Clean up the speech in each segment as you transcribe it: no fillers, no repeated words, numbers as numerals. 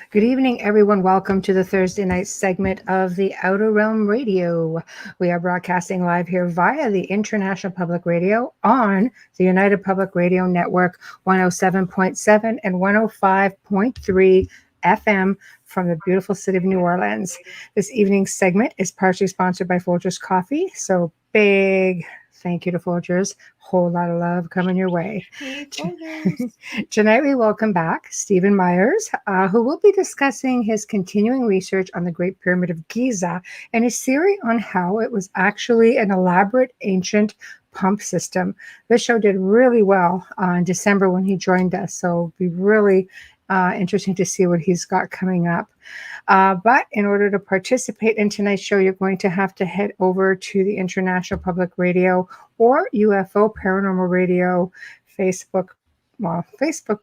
Good evening, everyone. Welcome to the Thursday night segment of the Outer Realm Radio. We are broadcasting live here via the International Public Radio on the United Public Radio Network 107.7 and 105.3 FM from the beautiful city of New Orleans. This evening's segment is partially sponsored by Folgers Coffee, so big thank you to Folgers. Whole lot of love coming your way. Hey, Folgers. Tonight we welcome back Stephen Myers, who will be discussing his continuing research on the Great Pyramid of Giza and his theory on how it was actually an elaborate ancient pump system. This show did really well in December when he joined us, so it'll be really interesting to see what he's got coming up. But in order to participate in tonight's show, you're going to have to head over to the International Public Radio or UFO Paranormal Radio Facebook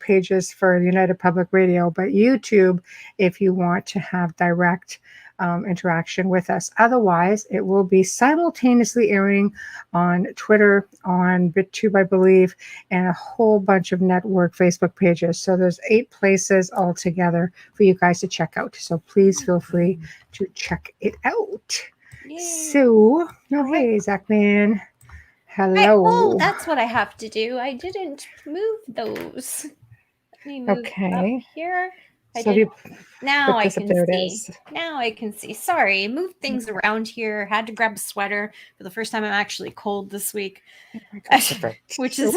pages for United Public Radio, but YouTube if you want to have direct interaction with us. Otherwise, it will be simultaneously airing on Twitter, on BitTube, I believe, and a whole bunch of network Facebook pages. So there's 8 places altogether for you guys to check out. So please feel free to check it out. Yay. So, hey, Zachman. Hello. Oh, that's what I have to do. I didn't move those. Let me move up here. Now I can see. Now I can see. Sorry, moved things around here. Had to grab a sweater for the first time. I'm actually cold this week, which is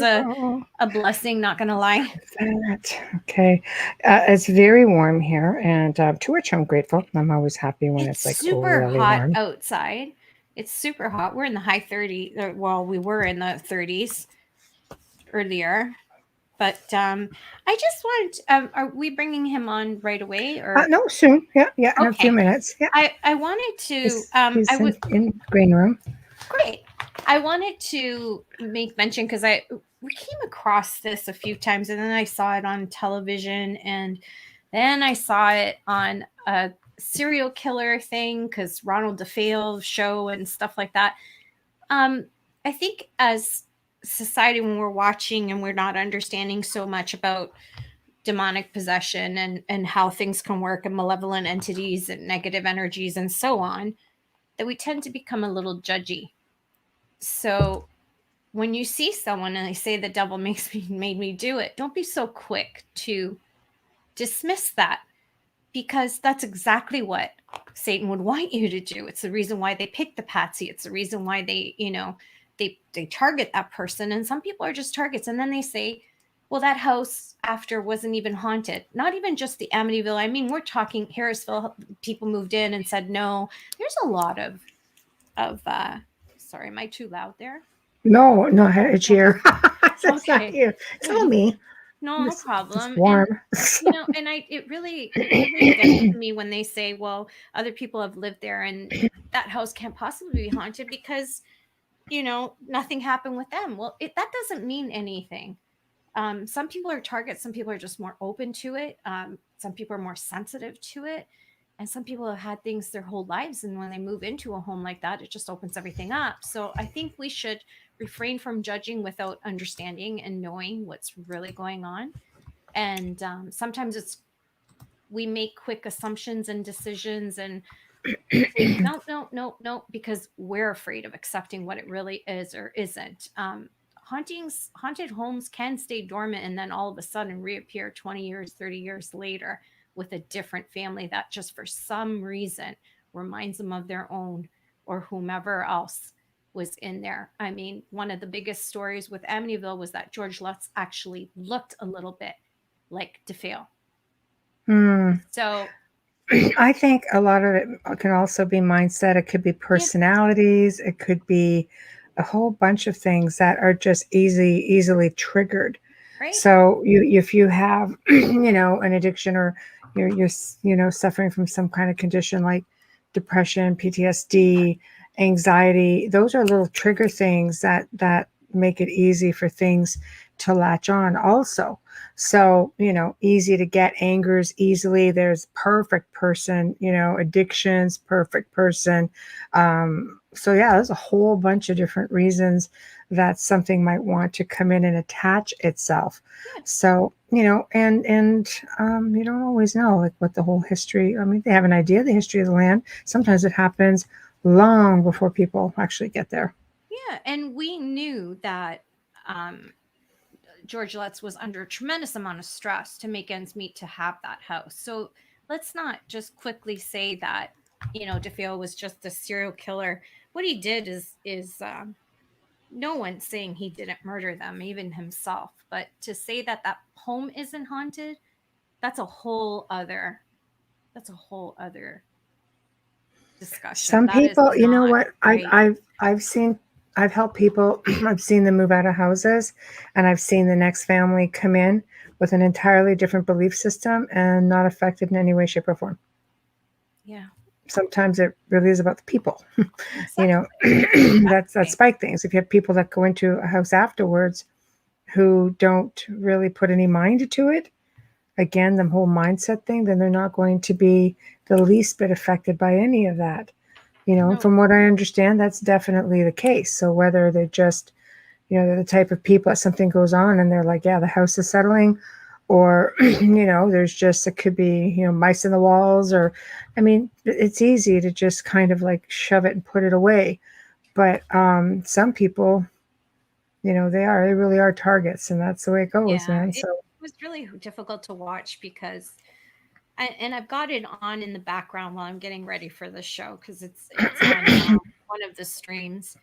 a blessing. Not gonna lie. Okay, it's very warm here, and to which I'm grateful. I'm always happy when it's like super really hot warm outside. It's super hot. We're in the high 30s. Well, we were in the 30s earlier. But I just want, are we bringing him on right away? Or no, soon. Yeah, in a few minutes. Yeah. I wanted to. He's in the green room. Great. I wanted to make mention because we came across this a few times, and then I saw it on television, and then I saw it on a serial killer thing because Ronald DeFeo show and stuff like that. I think as society, when we're watching and we're not understanding so much about demonic possession and how things can work and malevolent entities and negative energies and so on, that we tend to become a little judgy. So when you see someone and they say the devil made me do it, don't be so quick to dismiss that, because that's exactly what Satan would want you to do. It's the reason why they pick the patsy. It's the reason why they target that person. And some people are just targets. And then they say, well, that house after wasn't even haunted. Not even just the Amityville. I mean, we're talking Harrisville. People moved in and said no. There's a lot of sorry, am I too loud there? No, it's here. That's not you. Tell me. No problem. It's warm. And, it really gets me when they say, well, other people have lived there and that house can't possibly be haunted because nothing happened with them. Well, that doesn't mean anything. Some people are targets. Some people are just more open to it. Some people are more sensitive to it. And some people have had things their whole lives. And when they move into a home like that, it just opens everything up. So I think we should refrain from judging without understanding and knowing what's really going on. And sometimes we make quick assumptions and decisions and no, because we're afraid of accepting what it really is or isn't. Haunted homes can stay dormant and then all of a sudden reappear 20 years, 30 years later with a different family that just for some reason reminds them of their own or whomever else was in there. I mean, one of the biggest stories with Amityville was that George Lutz actually looked a little bit like DeFeo. So I think a lot of it can also be mindset. It could be personalities. It could be a whole bunch of things that are just easily triggered. Right. So if you have, an addiction or you're suffering from some kind of condition like depression, PTSD, anxiety, those are little trigger things that make it easy for things to latch on also. So, easy to get angers easily. There's perfect person, addictions, perfect person. So yeah, there's a whole bunch of different reasons that something might want to come in and attach itself. Yeah. So, and you don't always know like what the whole history. I mean, they have an idea of the history of the land. Sometimes it happens long before people actually get there. Yeah. And we knew that um, George Lutz was under a tremendous amount of stress to make ends meet to have that house. So let's not just quickly say that, DeFeo was just a serial killer. What he did is no one's saying he didn't murder them, even himself. But to say that that home isn't haunted, that's a whole other that's a whole other discussion. Some That is people, you know not what? right. I've helped people. I've seen them move out of houses, and I've seen the next family come in with an entirely different belief system and not affected in any way, shape, or form. Yeah, Sometimes it really is about the people. you know, exactly. that's Exactly. spike things. If you have people that go into a house afterwards who don't really put any mind to it, again, the whole mindset thing, then they're not going to be the least bit affected by any of that. No. From what I understand, that's definitely the case. So whether they're just, they're the type of people that something goes on and they're like, yeah, the house is settling, or, there's just, it could be, mice in the walls, or, I mean, it's easy to just kind of like shove it and put it away. But some people, they really are targets, and that's the way it goes, Yeah, man. it So, was really difficult to watch because and I've got it on in the background while I'm getting ready for the show because it's on one of the streams,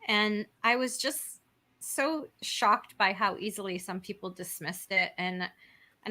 and I was just so shocked by how easily some people dismissed it, and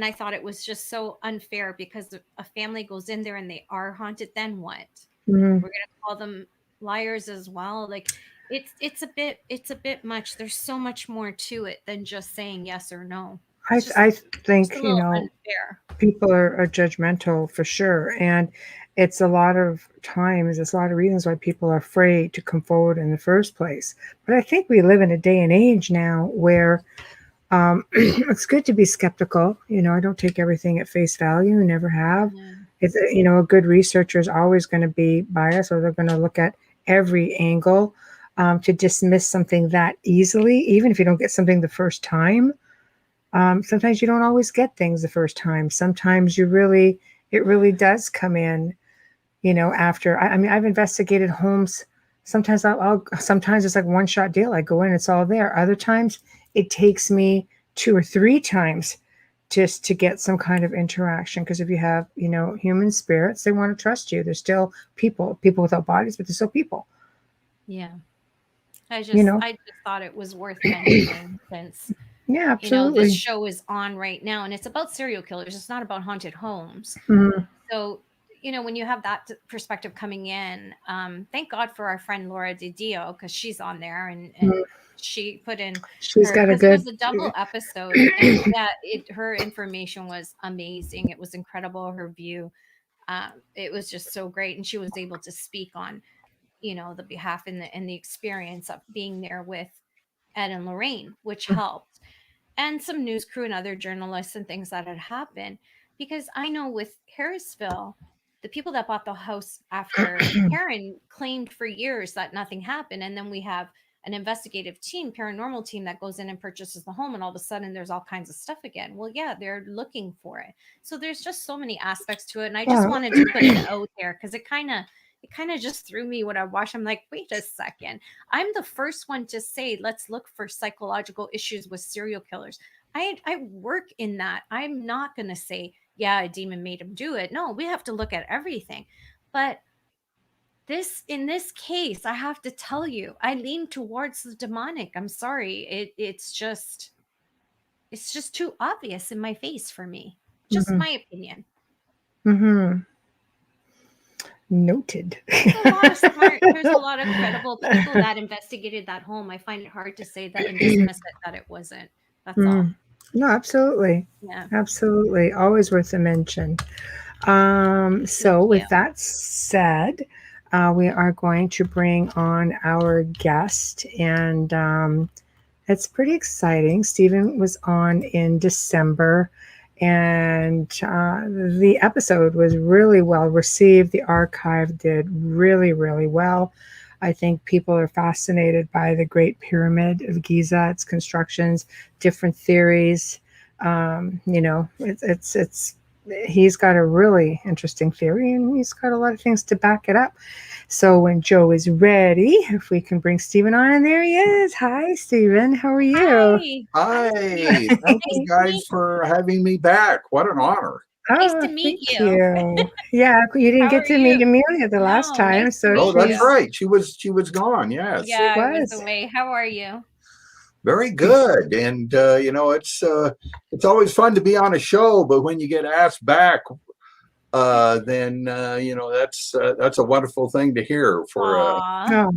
I thought it was just so unfair because if a family goes in there and they are haunted, then what? mm, We're gonna call them liars as well. Like it's a bit much. There's so much more to it than just saying yes or no. I, It's I just a think, little unfair. people are judgmental for sure. And it's a lot of times, there's a lot of reasons why people are afraid to come forward in the first place. But I think we live in a day and age now where it's good to be skeptical. I don't take everything at face value, never have. Yeah. It's, a good researcher is always going to be biased, or they're going to look at every angle. To dismiss something that easily, even if you don't get something the first time, sometimes you don't always get things the first time. Sometimes it really does come in, after. I mean, I've investigated homes. Sometimes sometimes it's like one shot deal. I go in, it's all there. Other times it takes me two or three times just to get some kind of interaction. Because if you have, human spirits, they want to trust you. They're still people without bodies, but they're still people, Yeah. I you just know? I just thought it was worth mentioning since Yeah, this absolutely. show is on right now and it's about serial killers. It's not about haunted homes. Mhm. So, when you have that perspective coming in, thank God for our friend Laura Dio because she's on there and she put in She's her got a because it was good. a double episode and yeah, her information was amazing. It was incredible. Her view, it was just so great, and she was able to speak on the behalf and the experience of being there with Ed and Lorraine, which helped, and some news crew and other journalists and things that had happened. Because I know with Harrisville, the people that bought the house after Karen claimed for years that nothing happened. And then we have an investigative team, paranormal team that goes in and purchases the home, and all of a sudden there's all kinds of stuff again. Well, yeah, they're looking for it. So there's just so many aspects to it. And I just Well, wanted to put it out there because it kind of just threw me when I watched. I'm like, wait a second. I'm the first one to say, let's look for psychological issues with serial killers. I work in that. I'm not going to say, yeah, a demon made him do it. No, we have to look at everything. But in this case, I have to tell you, I lean towards the demonic. I'm sorry. It's just too obvious in my face for me. Just mhm, my opinion. mhm. Noted. There's a lot of credible people that investigated that home. I find it hard to say that and dismiss it that it wasn't. That's all. Mm. No, absolutely. Yeah. Absolutely. Always worth a mention. Thank So, you. with that said, we are going to bring on our guest, and it's pretty exciting. Stephen was on in December, and the episode was really well received. The archive did really, really well. I think people are fascinated by the Great Pyramid of Giza, its constructions, different theories. It's he's got a really interesting theory, and he's got a lot of things to back it up. So when Joe is ready, if we can bring Stephen on, and there he is. Hi, Stephen. How are you? Hi. Hi, Steve. thank Nice you to meet guys for having me back. What an honor. nice Oh, to meet thank you. you. Yeah, you didn't How get are to meet you? Amelia the last No, time, nice to so Oh, meet that's you. she's right. She was gone. Yes, she Yeah, I was was. away. How are you? very good. And it's always fun to be on a show, but when you get asked back, then that's a wonderful thing to hear Aw. Oh,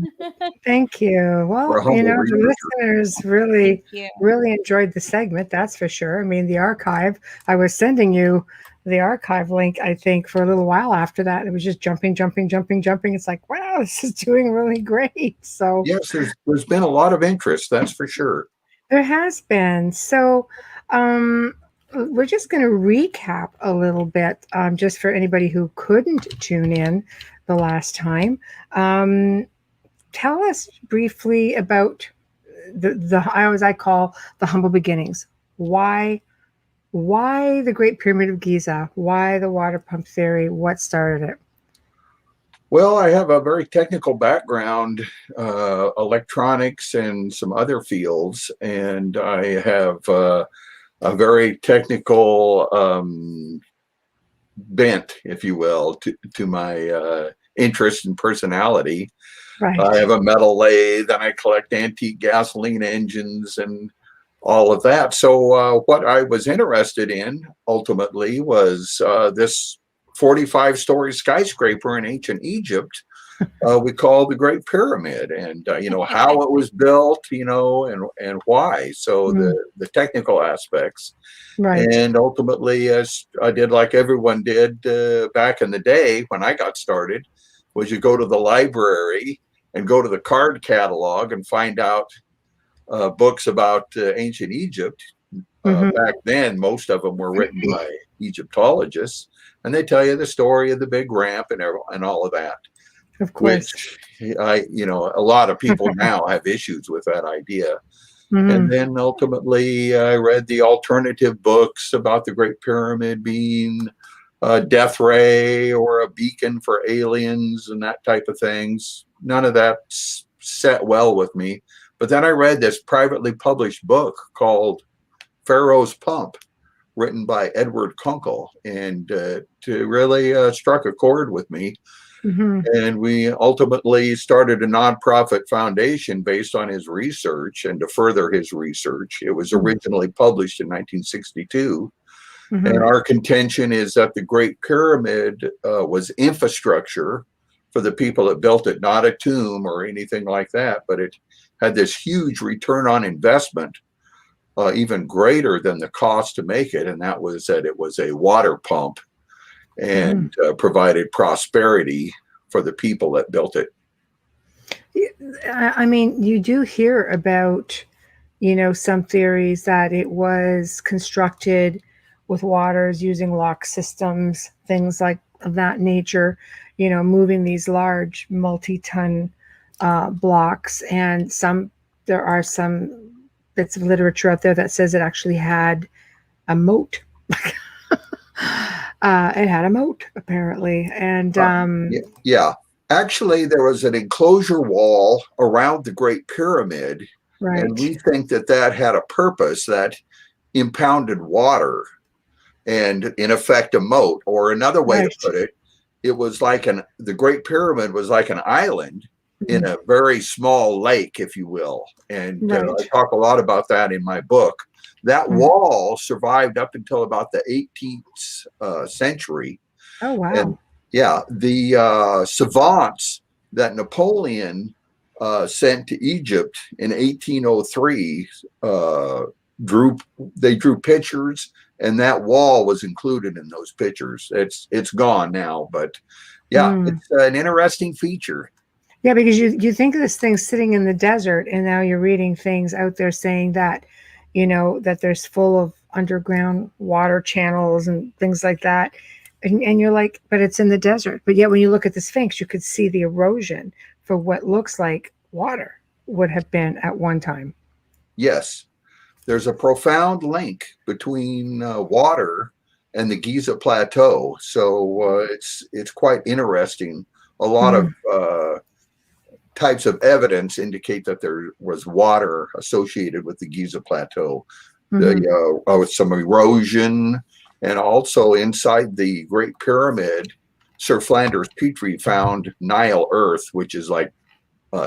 thank you. for Well, a humble the researcher. listeners Thank really, you. really enjoyed the segment, that's for sure. I mean, the archive, I was sending you the archive link, I think, for a little while after that. It was just jumping, jumping, jumping, jumping. It's like, wow, this is doing really great. So Yes, there's been a lot of interest, that's for sure. there has been. So, um, we're just going to recap a little bit, just for anybody who couldn't tune in the last time. Um, Tell us briefly about I call the humble beginnings. Why the Great Pyramid of Giza? Why the water pump theory? What started it? Well, I have a very technical background, electronics and some other fields, and I have a very technical bent, if you will, to my interest and personality. I Right. have a metal lathe, and I collect antique gasoline engines and all of that. So, what I was interested in ultimately was this 45-story skyscraper in ancient Egypt. We call the Great Pyramid, and how it was built, and why. So Mm, the technical aspects, right. and ultimately, as I did, like everyone did back in the day when I got started, was you go to the library and go to the card catalog and find out books about ancient Egypt. Hmm. Back then, most of them were written by Egyptologists, and they tell you the story of the big ramp and all of that. Of course. Which a lot of people now have issues with that idea. And Hmm. then ultimately, I read the alternative books about the Great Pyramid being a death ray or a beacon for aliens and that type of things. None of that set well with me. But then I read this privately published book called Pharaoh's Pump, written by Edward Kunkel, and to really struck a chord with me. Hmm. And we ultimately started a nonprofit foundation based on his research and to further his research. It was originally published in 1962. And Hmm. our contention is that the Great Pyramid was infrastructure for the people that built it, not a tomb or anything like that, but it had this huge return on investment, even greater than the cost to make it. And that was that it was a water pump Hmm. and provided prosperity for the people that built it. I mean, you do hear about, some theories that it was constructed with waters using lock systems, things like of that nature, moving these large multi-ton blocks. And there are some bits of literature out there that says it actually had a moat. It had a moat apparently, and Uh, yeah. Actually, there was an enclosure wall around the Great Pyramid, and right, we think that that had a purpose that impounded water and, in effect, a moat. Or another way to right, put it, it was like the Great Pyramid was like an island in a very small lake, if you will. And right. I talk a lot about that in my book. That Mm. wall survived up until about the 18th century. Oh And wow. yeah, the savants that Napoleon sent to Egypt in 1803 drew drew pictures, and that wall was included in those pictures. It's gone now, but yeah, Mm. it's an interesting feature. Yeah, because you think of this thing sitting in the desert, and now you're reading things out there saying that, that there's full of underground water channels and things like that, and you're like, but it's in the desert. But yet, when you look at the Sphinx, you could see the erosion for what looks like water would have been at one time. Yes, there's a profound link between water and the Giza Plateau. So it's quite interesting. A lot of Mhm. types of evidence indicate that there was water associated with the Giza Plateau. Mhm. With some erosion, and also inside the Great Pyramid, Sir Flanders Petrie found Nile earth, which is like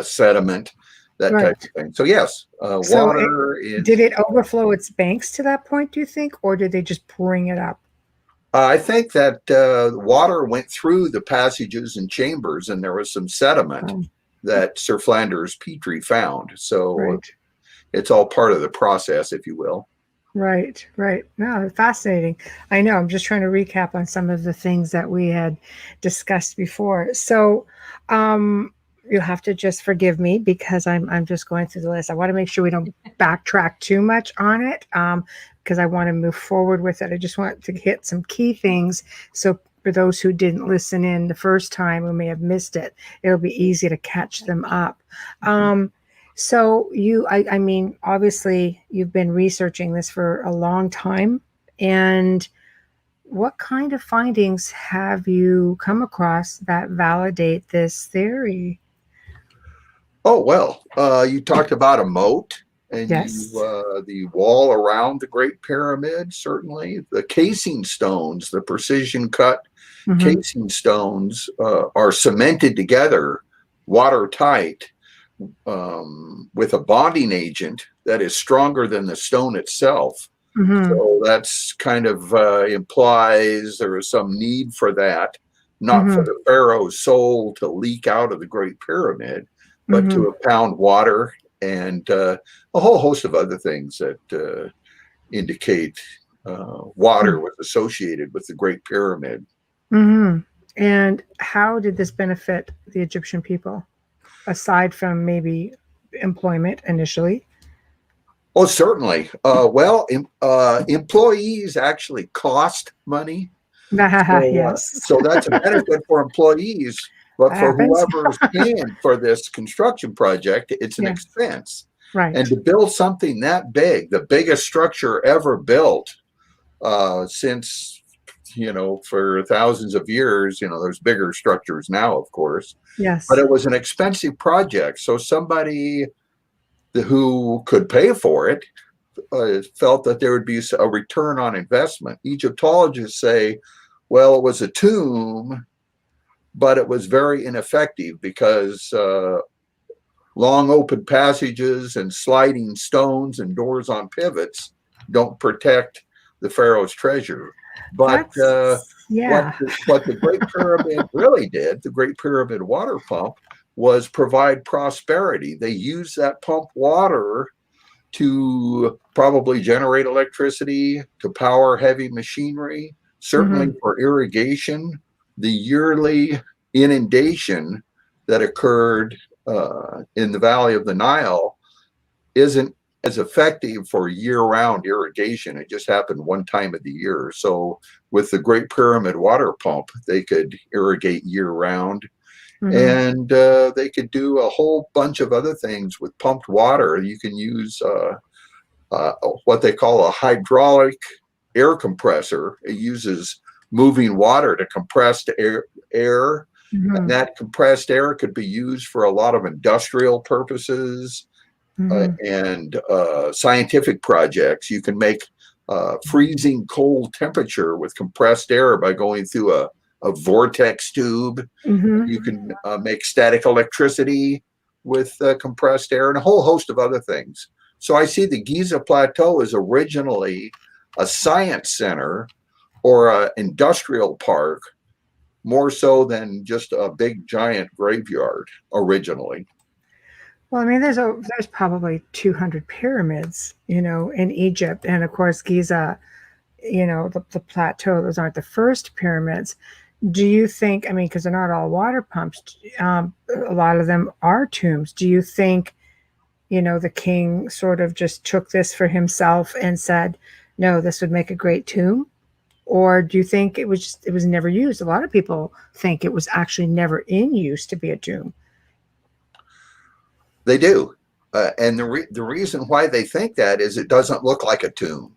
sediment, that type Right. of thing. So yes, So water did is. it overflow its banks to that point, do you think, or did they just bring it up? I think that water went through the passages and chambers, and there was some sediment Oh, that Sir Flanders Petrie found. So right. it's all part of the process, if you will. Right, right. No, fascinating. I know. I'm just trying to recap on some of the things that we had discussed before. So, you'll have to just forgive me because I'm just going through the list. I want to make sure we don't backtrack too much on it, because I want to move forward with it. I just want to hit some key things. So for those who didn't listen in the first time who may have missed it, it'll be easy to catch them up. Um, so I mean, obviously you've been researching this for a long time. And what kind of findings have you come across that validate this theory? Oh, well, you talked about a moat, and Yes. the wall around the Great Pyramid, certainly. The casing stones, the precision cut Hmm. casing stones are cemented together, watertight, with a bonding agent that is stronger than the stone itself. Hmm. So that's kind of implies there is some need for that, not for Hmm. the pharaoh's soul to leak out of the Great Pyramid, but Hmm. to impound water and a whole host of other things that indicate water was associated with the Great Pyramid. Hmm. And how did this benefit the Egyptian people, aside from maybe employment initially? Oh, certainly. Employees actually cost money. Yes, So that's a benefit for employees, that but for happens. whoever's paying for this construction project, it's an Yes, expense. And right. to build something that big, the biggest structure ever built since, for thousands of years, there's bigger structures now, of course, but Yes. it was an expensive project. So somebody who could pay for it felt that there would be a return on investment. Egyptologists say, well, it was a tomb, but it was very ineffective because long open passages and sliding stones and doors on pivots don't protect the pharaoh's treasure. But Yeah. what the Great Pyramid really did, the Great Pyramid water pump, was provide prosperity. They used that pump water to probably generate electricity, to power heavy machinery, certainly Hmm. for irrigation. The yearly inundation that occurred in the valley of the Nile isn't as effective for year-round irrigation. It just happened one time of the year. So with the Great Pyramid water pump, they could irrigate year-round, Hmm. and they could do a whole bunch of other things with pumped water. You can use uh, what they call a hydraulic air compressor. It uses moving water to compress air. And Hmm. that compressed air could be used for a lot of industrial purposes Hmm. and scientific projects. You can make freezing cold temperature with compressed air by going through a vortex tube. Hmm. You can make static electricity with compressed air and a whole host of other things. So I see the Giza Plateau is originally a science center or an industrial park more so than just a big giant graveyard originally. Well, I mean, there's probably 200 pyramids, in Egypt, and of course Giza, the plateau. Those aren't the first pyramids. Do you think? I mean, because they're not all water pumps. A lot of them are tombs. Do you think, the king sort of just took this for himself and said, "No, this would make a great tomb"? Or do you think it was never used? A lot of people think it was actually never in use to be a tomb. They do. And the reason why they think that is it doesn't look like a tomb.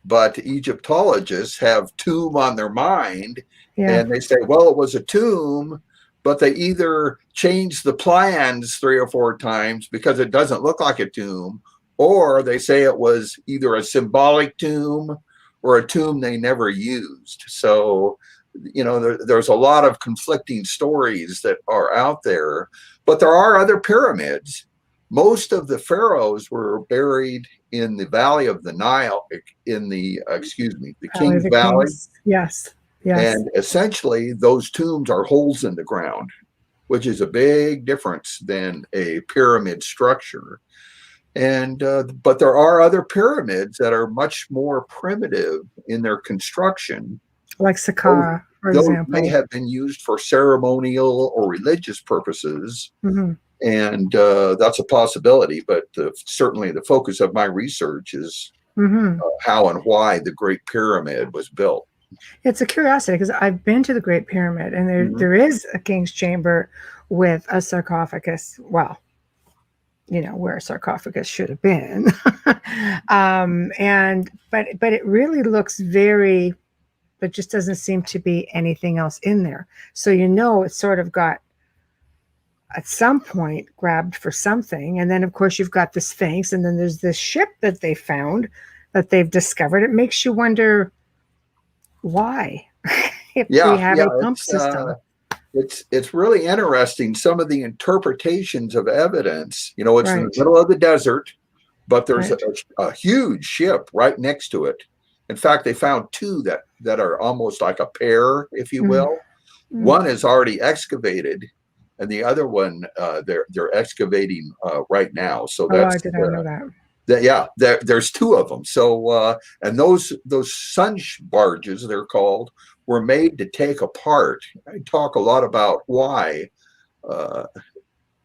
But Egyptologists have tomb on their mind, Yeah. and they say, well, it was a tomb, but they either changed the plans 3 or 4 times because it doesn't look like a tomb, or they say it was either a symbolic tomb or a tomb they never used. So, there's a lot of conflicting stories that are out there, but there are other pyramids. Most of the pharaohs were buried in the valley of the Nile, in the King's Valley. Yes. Yes. And essentially, those tombs are holes in the ground, which is a big difference than a pyramid structure. And but there are other pyramids that are much more primitive in their construction. Like Saqqara, for Those example. may have been used for ceremonial or religious purposes. Mm-hmm. And that's a possibility, but certainly the focus of my research is how and why the Great Pyramid was built. It's a curiosity because I've been to the Great Pyramid, and there is a king's chamber with a sarcophagus. Well, where a sarcophagus should have been. But it really looks very, but just doesn't seem to be anything else in there. So it's sort of got at some point grabbed for something. And then of course you've got the Sphinx, and then there's this ship that they found that they've discovered. It makes you wonder why if we have a pump system. It's really interesting, some of the interpretations of evidence. It's in the middle of the desert, but there's a huge ship right next to it. In fact, they found two that are almost like a pair, if you will. One is already excavated, and the other one they're excavating right now. So that's I did not know that. There's two of them. So and those sun barges, they're called, were made to take apart. I talk a lot about why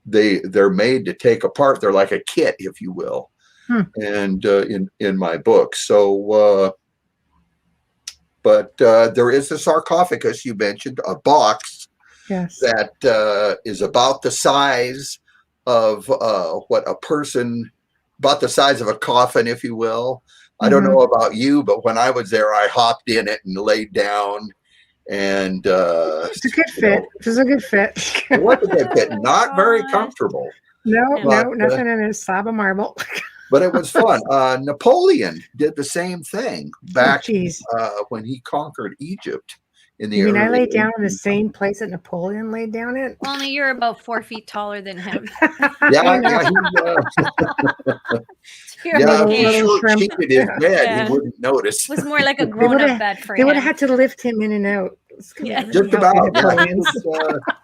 they're made to take apart. They're like a kit, if you will, and in my book. So but there is a sarcophagus you mentioned, a box. Yes. That is about the size of what a person, about the size of a coffin, if you will. I don't know about you, but when I was there, I hopped in it and laid down. And it's a good fit. It was a good fit. It was a good fit. Not very comfortable. No, nothing in a slab of marble. But it was fun. Napoleon did the same thing back when he conquered Egypt. You mean I laid down in the same place that Napoleon laid down in? Only you're about 4 feet taller than him. He short-cheated his bed. He wouldn't notice. It was more like a grown-up bed for him. They would have had to lift him in and out. Just about.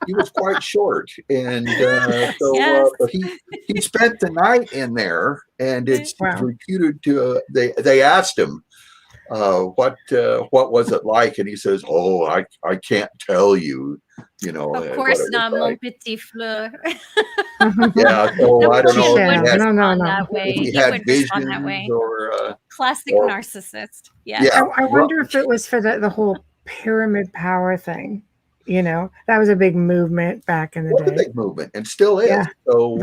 He was quite short, and but he spent the night in there, and it's reputed to. They asked him, what was it like, and he says, "Oh, I can't tell you." Of course not, mon petit fleur. Yeah, so I don't know. No. He had visions that way. Or classic narcissist. Yeah. I wonder if it was for the whole pyramid power thing. That was a big movement back in the day. A big movement, and still is. Yeah. So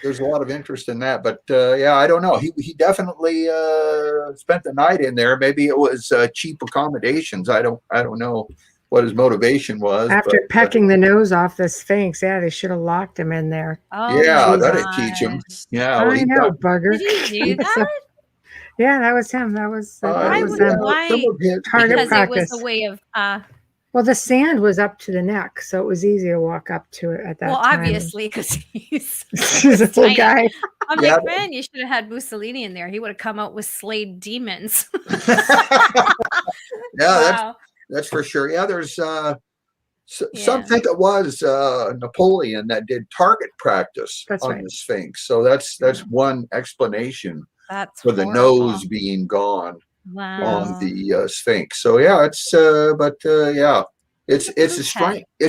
there's a lot of interest in that, but I don't know. He definitely spent the night in there. Maybe it was cheap accommodations. I don't know what his motivation was. After pecking the nose off the Sphinx, they should have locked him in there. Oh, that'd teach him. Yeah, I know, bugger. Did he do that? Yeah, that was him. That was why? target practice. It was a way of. Well, the sand was up to the neck, so it was easy to walk up to it at that time. Well, obviously, because he's a full guy. I'm like, man, you should have had Mussolini in there. He would have come out with slayed demons. That's for sure. Yeah, there's some think it was Napoleon that did target practice on the Sphinx. So that's one explanation for the nose being gone. Wow. On the Sphinx. So it's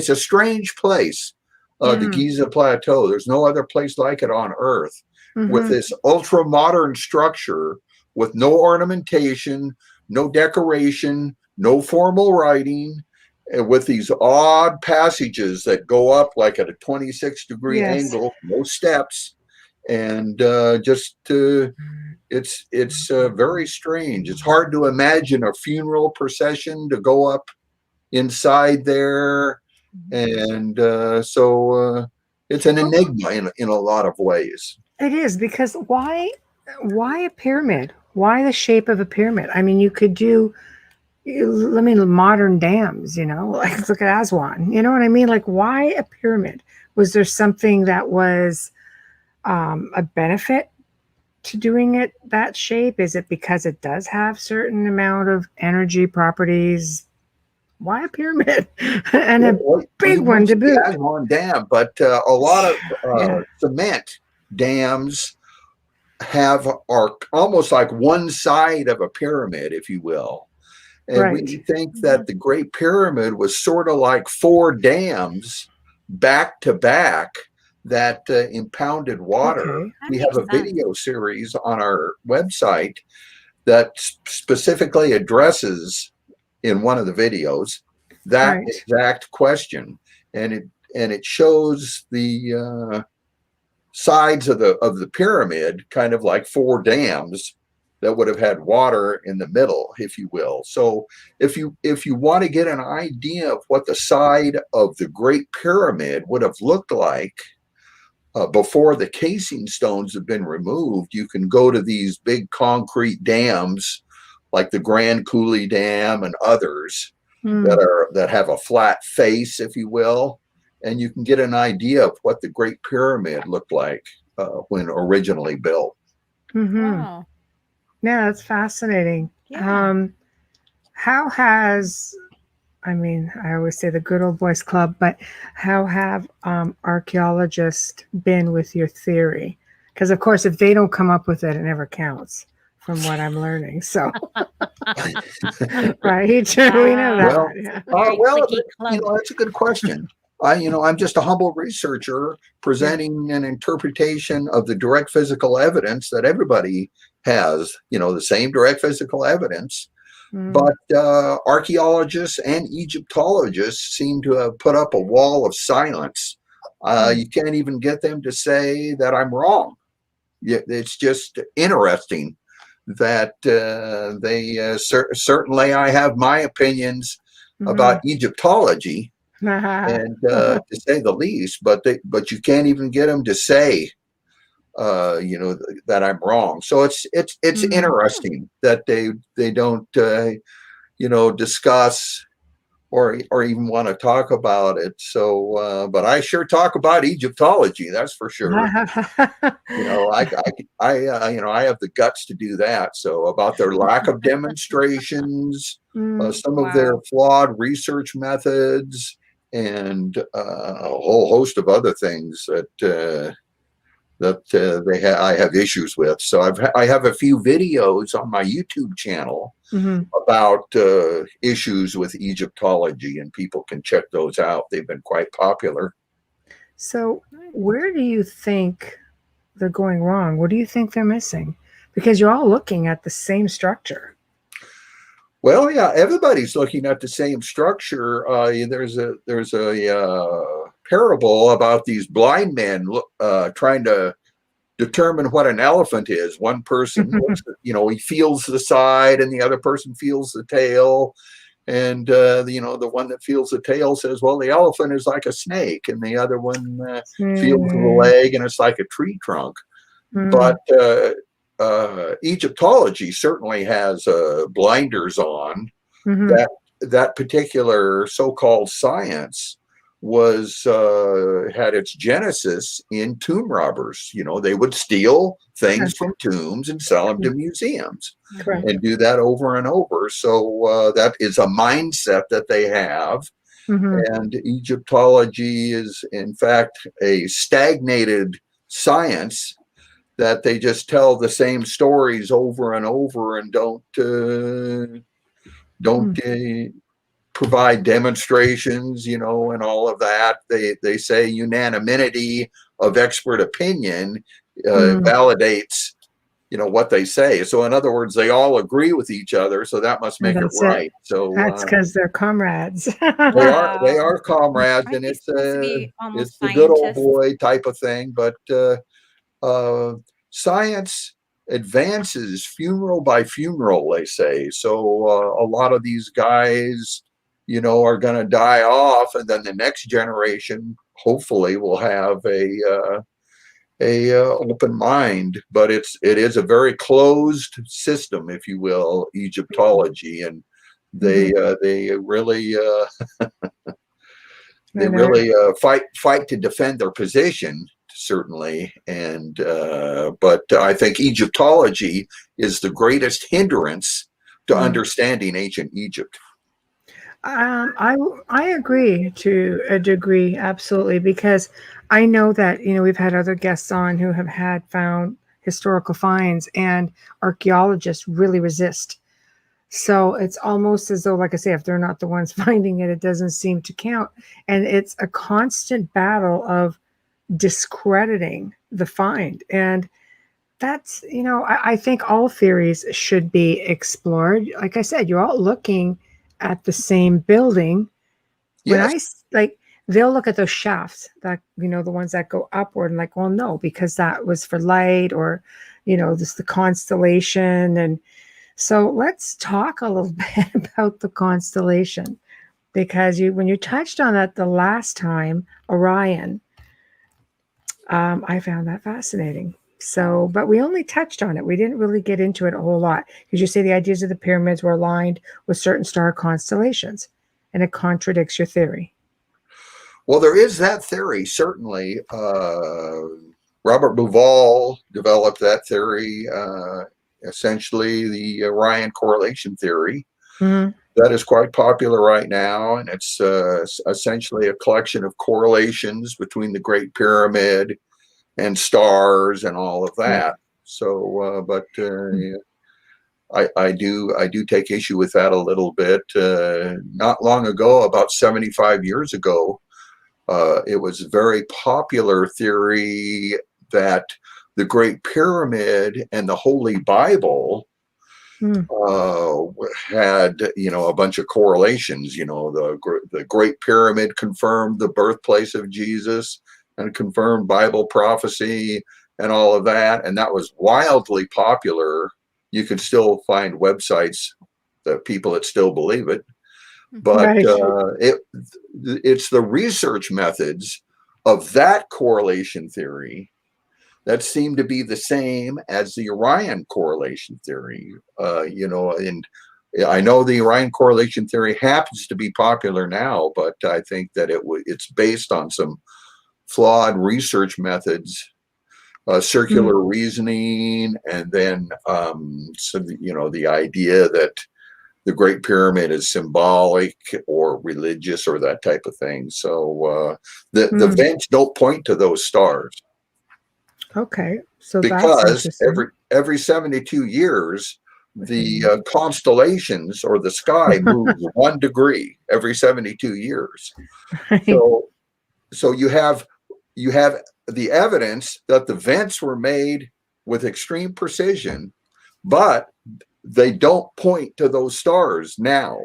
a strange place, the Giza Plateau. There's no other place like it on Earth, with this ultra modern structure with no ornamentation, no decoration, no formal writing, with these odd passages that go up like at a 26-degree Yes. angle, no steps, and it's very strange. It's hard to imagine a funeral procession to go up inside there, and so it's an enigma in a lot of ways. It is, because why a pyramid? Why the shape of a pyramid? I mean, you could do, I mean, modern dams, like look at Aswan. You know what I mean? Like, why a pyramid? Was there something that was a benefit to doing it that shape? Is it because it does have certain amount of energy properties? Why a pyramid? And a big one to boot. Aswan Dam, but a lot of Yeah. cement dams are almost like one side of a pyramid, if you will. And Right. we think that the Great Pyramid was sort of like 4 dams back to back that impounded water. Okay. We have a video series on our website that specifically addresses, in one of the videos, that Right. exact question, and it shows the sides of the pyramid kind of like 4 dams that would have had water in the middle, if you will. So if you want to get an idea of what the side of the Great Pyramid would have looked like before the casing stones have been removed, you can go to these big concrete dams like the Grand Coulee Dam and others that have a flat face, if you will, and you can get an idea of what the Great Pyramid looked like when originally built. Wow. Yeah, that's fascinating. Yeah. How has, I mean, I always say the good old boys club, but how have archaeologists been with your theory? Because of course, if they don't come up with it, it never counts, from what I'm learning. So, right, we know that. Well, Yeah. that's a good question. I'm just a humble researcher presenting an interpretation of the direct physical evidence that everybody has, the same direct physical evidence. But archaeologists and Egyptologists seem to have put up a wall of silence. You can't even get them to say that I'm wrong. It's just interesting that certainly I have my opinions about Egyptology, and to say the least, but you can't even get them to say that I'm wrong. So it's interesting that they don't discuss or even want to talk about it. So but I sure talk about Egyptology, that's for sure. I have the guts to do that. So about their lack of demonstrations, some of their flawed research methods, and a whole host of other things that I have issues with. So I have a few videos on my YouTube channel about issues with Egyptology, and people can check those out. They've been quite popular. So where do you think they're going wrong? What do you think they're missing? Because you're all looking at the same structure. Well, yeah, everybody's looking at the same structure. There's a parable about these blind men trying to determine what an elephant is. One person looks at, he feels the side, and the other person feels the tail. And the one that feels the tail says, well, the elephant is like a snake, and the other one feels the leg, and it's like a tree trunk. But Egyptology certainly has blinders on. That particular so-called science had its genesis in tomb robbers. They would steal things from tombs and sell them to museums. Correct. And do that over and over. So that is a mindset that they have. And Egyptology is, in fact, a stagnated science that they just tell the same stories over and over and don't provide demonstrations, and all of that. They say unanimity of expert opinion validates what they say. So in other words, they all agree with each other. So that must And make it that's it. right. So That's because they're comrades. they are comrades, Aren't and they supposed to be it's almost the good old scientists? boy type of thing. But science advances funeral by funeral, they say. So a lot of these guys, are going to die off, and then the next generation hopefully will have a open mind. But it is a very closed system, if you will, Egyptology, and they really And I, fight to defend their position, certainly. And but I think Egyptology is the greatest hindrance to understanding ancient Egypt. I I agree to a degree, absolutely, because I know that we've had other guests on who have had found historical finds, and archaeologists really resist. So it's almost as though, like I say, if they're not the ones finding it, it doesn't seem to count, and it's a constant battle of discrediting the find. And that's, I think all theories should be explored. Like I said, you're all looking at the same building. When Yes. like, they'll look at those shafts that, the ones that go upward, and like, well, no, because that was for light, or, this the constellation. And so let's talk a little bit about the constellation, because when you touched on that the last time, Orion, I found that fascinating. So, but we only touched on it. We didn't really get into it a whole lot, because you say the ideas of the pyramids were aligned with certain star constellations, and it contradicts your theory. Well, there is that theory, certainly. Robert Bauval developed that theory, essentially the Orion correlation theory. Mm-hmm. That is quite popular right now, and it's essentially a collection of correlations between the Great Pyramid and stars and all of that. So, but I do take issue with that a little bit. Not long ago, about 75 years ago, it was a very popular theory that the Great Pyramid and the Holy Bible had a bunch of correlations. The Great Pyramid confirmed the birthplace of Jesus and confirmed Bible prophecy and all of that, and that was wildly popular. You can still find websites that people that still believe it, but Right. it's the research methods of that correlation theory that seem to be the same as the Orion correlation theory. And I know the Orion correlation theory happens to be popular now, but I think that it's based on some flawed research methods, circular reasoning, and then the idea that the Great Pyramid is symbolic or religious or that type of thing. So the vents don't point to those stars. Okay, so that's Because interesting. every 72 years, the constellations or the sky moves 1 degree every 72 years. Right. So you have the evidence that the vents were made with extreme precision, but they don't point to those stars now.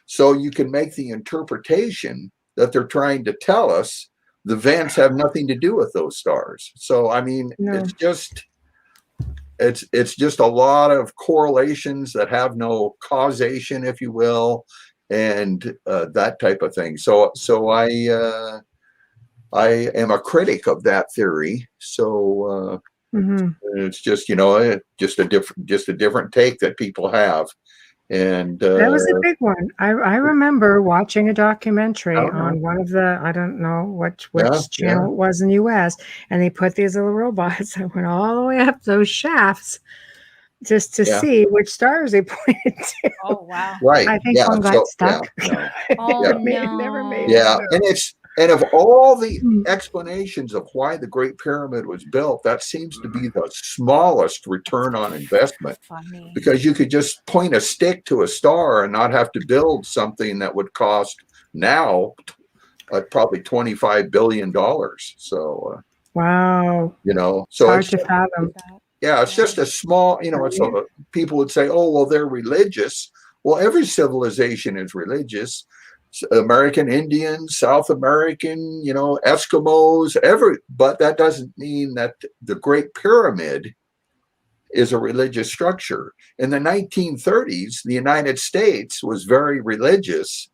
So you can make the interpretation that they're trying to tell us the vents have nothing to do with those stars. So I mean, No. it's just a lot of correlations that have no causation, if you will, and that type of thing. So I am a critic of that theory. So it's just just a different take that people have. And That was a big one. I remember watching a documentary I don't know. on one of the, I don't know which Yeah, channel it was in the US, and they put these little robots that went all the way up those shafts just to yeah, see which stars they pointed to. Oh wow. right. I think Yeah. one got So stuck. Oh Yeah. It never made yeah, it. and of all the Mm. explanations of why the Great Pyramid was built, that seems to be the smallest return on investment, Funny. because you could just point a stick to a star and not have to build something that would cost now probably $25 billion. So Wow. so Hard it's to fathom. Yeah, it's just a small, it's people would say, oh, well, they're religious. Well, every civilization is religious. American Indians, South American, Eskimos, but that doesn't mean that the Great Pyramid is a religious structure. In the 1930s, the United States was very religious,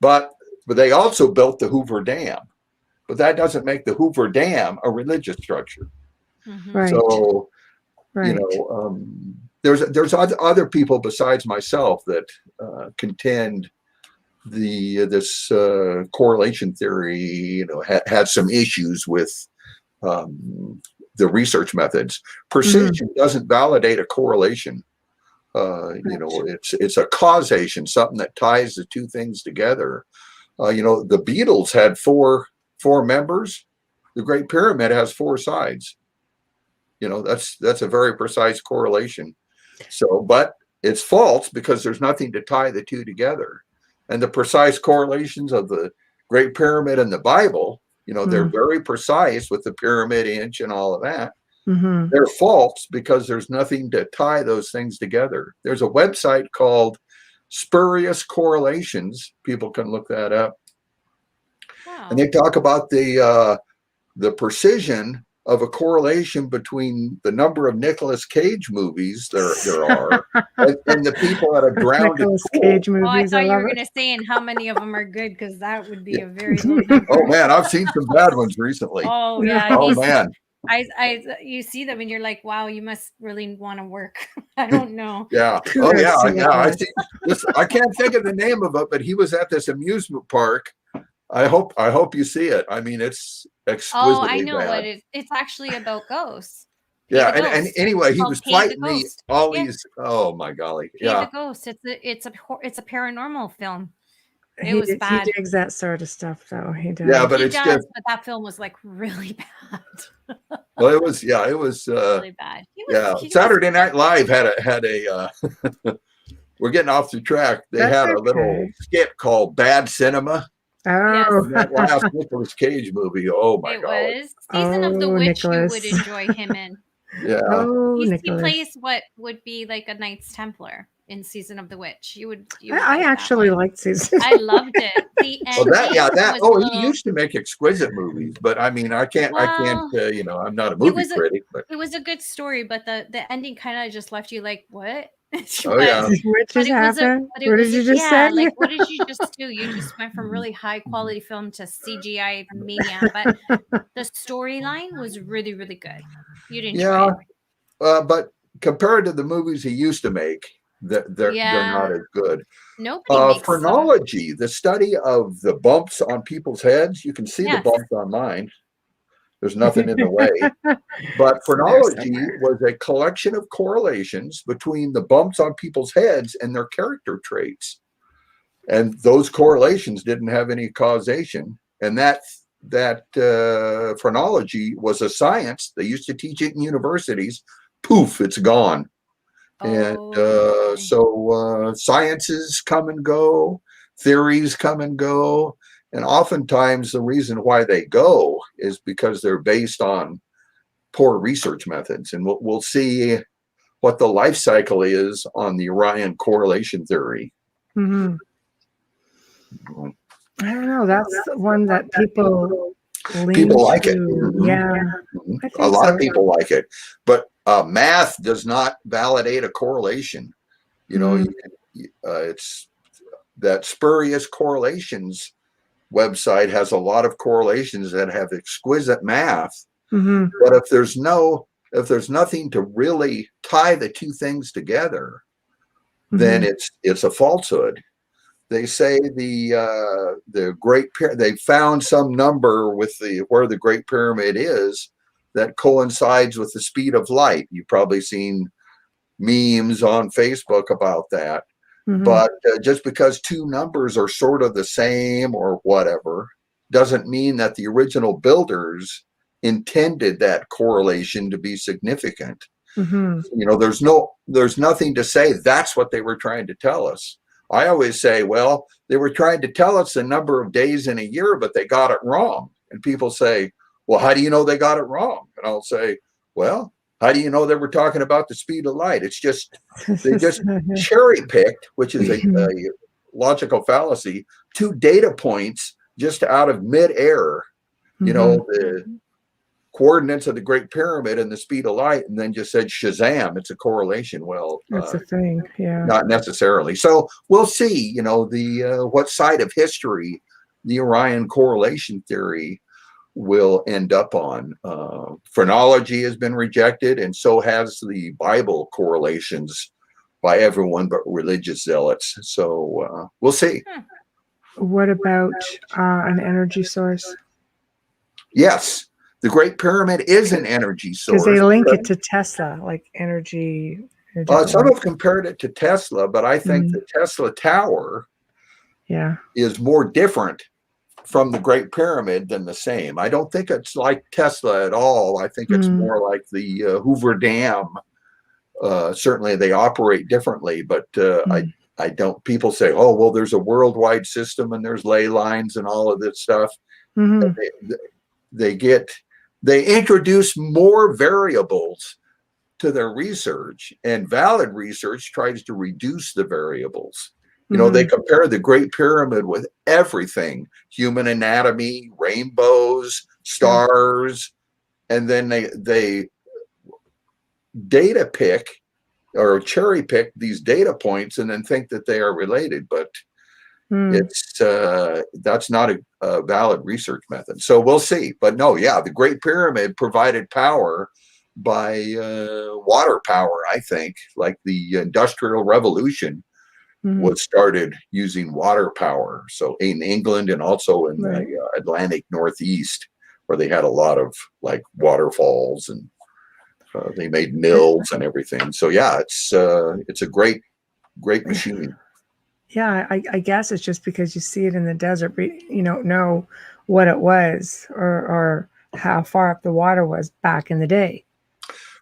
but they also built the Hoover Dam. But that doesn't make the Hoover Dam a religious structure. Right. So, right. There's other people besides myself that contend this correlation theory, had some issues with the research methods. Precision doesn't validate a correlation. It's a causation, something that ties the two things together. The Beatles had four members. The Great Pyramid has four sides. That's a very precise correlation. So, but it's false because there's nothing to tie the two together. And the precise correlations of the Great Pyramid and the Bible, they're very precise with the pyramid inch and all of that. They're false because there's nothing to tie those things together. There's a website called Spurious Correlations. People can look that up. Wow. And they talk about the precision of a correlation between the number of Nicolas Cage movies there are and the people that have drowned Nicolas Cage movies. Oh, I thought you were going to say, and how many of them are good, because that would be a very low number. Oh man, I've seen some bad ones recently. Oh yeah. Oh man. You see them and you're like, wow, you must really want to work. I don't know. Yeah. Oh yeah. I see. I can't think of the name of it, but he was at this amusement park. I hope you see it. I mean, it's exquisitely Oh, I know bad. what it's actually about ghosts. Yeah, and anyway, he was fighting me all these. Oh my golly! The Ghost. It's a paranormal film. It was bad. He digs that sort of stuff, though. He does. Yeah, but but that film was like really bad. Well, it was really bad. Saturday Night Live had a. We're getting off the track. They had a little skit called Bad Cinema. Oh, that last Nicolas Cage movie. Oh my god! It was Season of the Witch. Nicholas. You would enjoy him in. Yeah. He plays what would be like a Knights Templar in Season of the Witch. You would I actually liked Season. I loved it. The ending he used to make exquisite movies, but I mean, I can't. I'm not a movie critic, but it was a good story, but the ending kind of just left you like, what? Oh yeah. What just happened? What did you just say? Like, what did you just do? You just went from really high quality film to CGI mania, but the storyline was really, really good. You'd enjoy it. But compared to the movies he used to make, they're not as good. Nobody makes phrenology, the study of the bumps on people's heads. You can see the bumps on mine. There's nothing in the way. But phrenology was a collection of correlations between the bumps on people's heads and their character traits. And those correlations didn't have any causation. And that phrenology was a science. They used to teach it in universities. Poof, it's gone. And so sciences come and go, theories come and go. And oftentimes the reason why they go is because they're based on poor research methods. And we'll see what the life cycle is on the Orion correlation theory. I don't know. That's the one that people like it. Yeah. A lot of people like it. But math does not validate a correlation. It's that spurious correlations website has a lot of correlations that have exquisite math, but if there's nothing to really tie the two things together, then it's a falsehood. They say they found some number with where the Great Pyramid is that coincides with the speed of light. You've probably seen memes on Facebook about that. But just because two numbers are sort of the same or whatever doesn't mean that the original builders intended that correlation to be significant. There's nothing to say that's what they were trying to tell us. I always say, well, they were trying to tell us the number of days in a year, but they got it wrong. And people say, well, how do you know they got it wrong? And I'll say, well, How do you know they were talking about the speed of light? It's just they just cherry picked, which is a logical fallacy, 2 data points just out of midair. You know, the coordinates of the Great Pyramid and the speed of light, and then just said Shazam, it's a correlation. Well, That's a thing. Yeah. not necessarily. So we'll see, you know, the what side of history the Orion correlation theory will end up on. Phrenology has been rejected, and so has the Bible correlations by everyone but religious zealots. So we'll see. What about an energy source? Yes, the Great Pyramid is an energy source. Because they link it to Tesla, like energy. Some have compared it to Tesla, but I think the Tesla Tower is more different from the Great Pyramid than the same. I don't think it's like Tesla at all. I think it's more like the Hoover Dam. Certainly they operate differently, but I don't, people say, oh, well, there's a worldwide system and there's ley lines and all of this stuff. They introduce more variables to their research, and valid research tries to reduce the variables. You know, they compare the Great Pyramid with everything, human anatomy, rainbows, stars, and then they data pick or cherry pick these data points and then think that they are related, but it's that's not a valid research method. So we'll see. But no, yeah, the Great Pyramid provided power by water power, I think, like the Industrial Revolution was started using water power. So in England and also in the Atlantic Northeast, where they had a lot of like waterfalls, and they made mills and everything. So yeah, it's a great machine. Yeah, I guess it's just because you see it in the desert, but you don't know what it was or how far up the water was back in the day.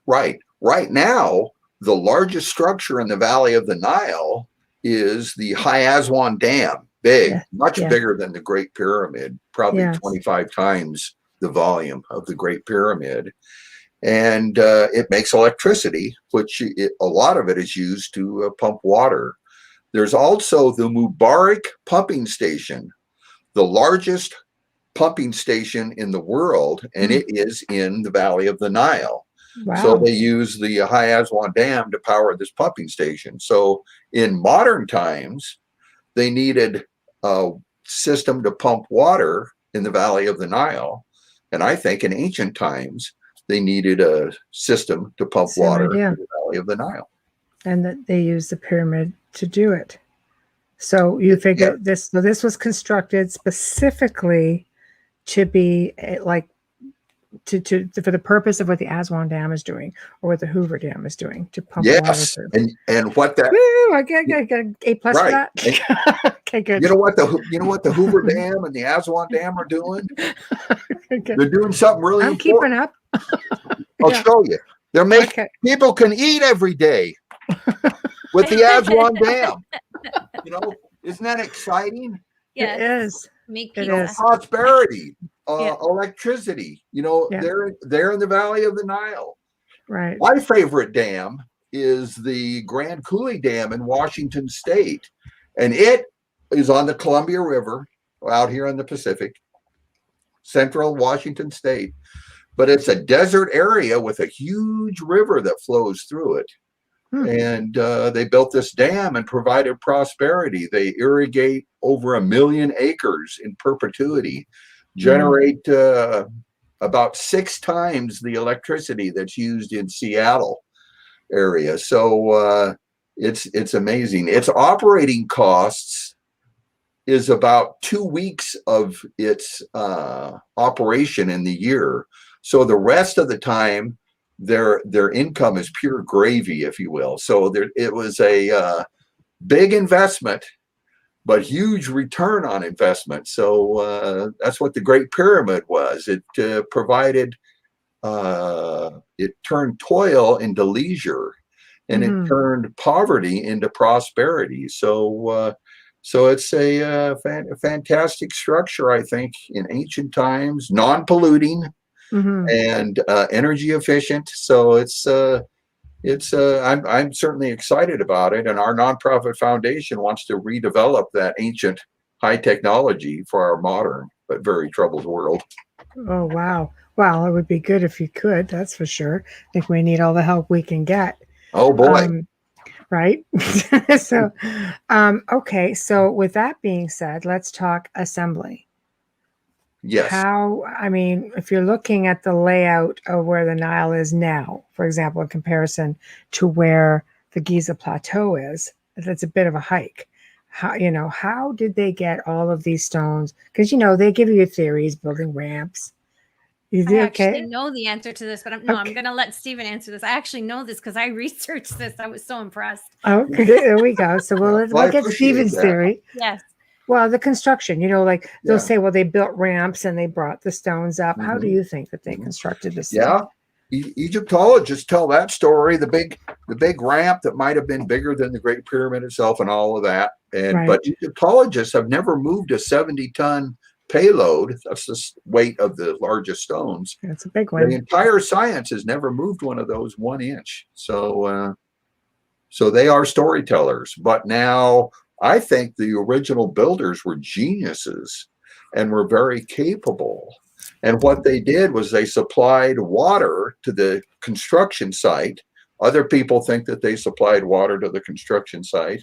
Right. Right now, the largest structure in the Valley of the Nile is the High Aswan Dam. Big, much bigger than the Great Pyramid, probably 25 times the volume of the Great Pyramid. And it makes electricity, which a lot of it is used to pump water. There's also the Mubarak pumping station, the largest pumping station in the world, and it is in the Valley of the Nile. Wow. So they use the High Aswan Dam to power this pumping station. So in modern times, they needed a system to pump water in the Valley of the Nile. And I think in ancient times, they needed a system to pump water in the Valley of the Nile. And that they used the pyramid to do it. So you think that this was constructed specifically to be like to for the purpose of what the Aswan Dam is doing or what the Hoover Dam is doing to pump water through. And what that I got an A+ for that. Okay, good. You know what the Hoover Dam and the Aswan Dam are doing? They're doing something really important. Keeping up. I'll show you. They're making people can eat every day with the Aswan Dam. You know, isn't that exciting? Yeah, it is. Make prosperity, electricity. You know, they're in the Valley of the Nile. Right. My favorite dam is the Grand Coulee Dam in Washington State, and it is on the Columbia River out here in the Pacific, central Washington State. But it's a desert area with a huge river that flows through it. And they built this dam and provided prosperity. They irrigate over 1 million acres in perpetuity, generate about 6 times the electricity that's used in Seattle area. So it's amazing. Its operating costs is about 2 weeks of its operation in the year. So the rest of the time, their income is pure gravy, if you will. So it was a big investment, but huge return on investment. So that's what the Great Pyramid was. It provided, it turned toil into leisure, and it turned poverty into prosperity. So it's a fantastic structure, I think, in ancient times, non-polluting. Hmm. and energy efficient. So I'm certainly excited about it. And our nonprofit foundation wants to redevelop that ancient high technology for our modern but very troubled world. Oh, wow. Well, it would be good if you could, that's for sure. I think we need all the help we can get. Oh boy. Um, right? So, okay. So, with that being said, let's talk assembly. Yes. How, I mean, if you're looking at the layout of where the Nile is now, for example, in comparison to where the Giza Plateau is, that's a bit of a hike. How did they get all of these stones? Because, they give you theories, building ramps. You I do actually okay? know the answer to this, but I'm Okay. going to let Stephen answer this. I actually know this because I researched this. I was so impressed. Okay, there we go. So Yeah. Well, I we'll get appreciate Stephen's that. theory. Yes. Well, the construction, like they'll Yeah. say, well, they built ramps and they brought the stones up. How do Mhm. you think that they Mhm. constructed this thing? Yeah. Egyptologists tell that story. The big ramp that might have been bigger than the Great Pyramid itself, and all of that. But Right. Egyptologists have never moved a 70-ton payload. That's the weight of the largest stones. That's a big The one. entire science has never moved one of those 1 inch. So they are storytellers. But now I think the original builders were geniuses and were very capable. And what they did was they supplied water to the construction site. Other people think that they supplied water to the construction site,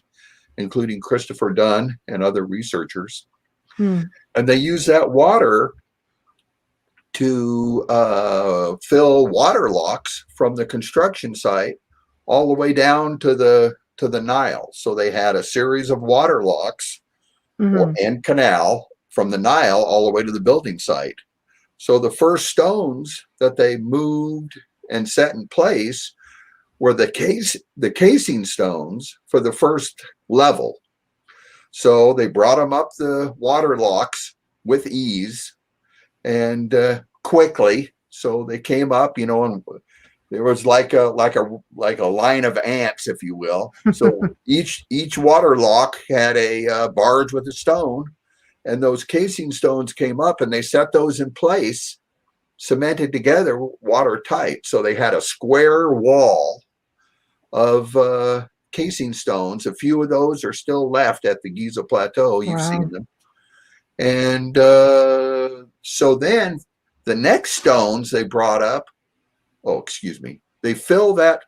including Christopher Dunn and other researchers. Hmm. And they used that water to fill water locks from the construction site all the way down to the Nile. So they had a series of water locks Hmm. and canal from the Nile all the way to the building site. So the first stones that they moved and set in place were the casing stones for the first level. So they brought them up the water locks with ease and quickly. So they came up, and there was like a line of ants, if you will. So each water lock had a barge with a stone, and those casing stones came up, and they set those in place, cemented together, watertight. So they had a square wall of casing stones. A few of those are still left at the Giza Plateau. You've Wow. seen them. And so then the next stones they brought up, they fill that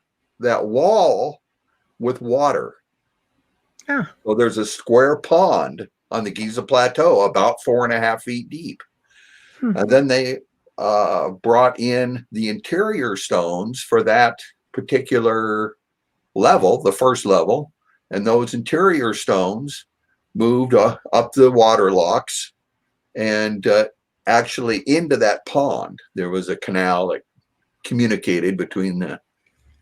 wall with water. Oh. So there's a square pond on the Giza Plateau about 4.5 feet deep. Hmm. And then they brought in the interior stones for that particular level, the first level. And those interior stones moved up the water locks and actually into that pond. There was a canal that communicated between the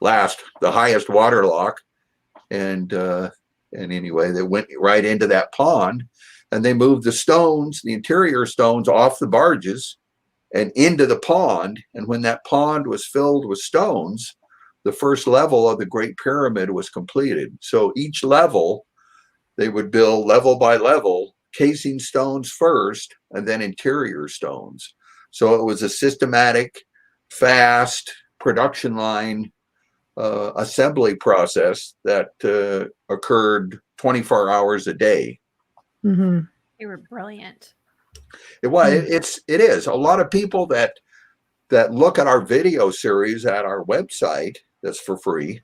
highest water lock and anyway, they went right into that pond, and they moved the interior stones off the barges and into the pond. And when that pond was filled with stones, the first level of the Great Pyramid was completed. So each level, they would build level by level, casing stones first, and then interior stones. So it was a systematic, fast production line assembly process that occurred 24 hours a day. Hmm. They were brilliant. It is. A lot of people that look at our video series at our website that's for free,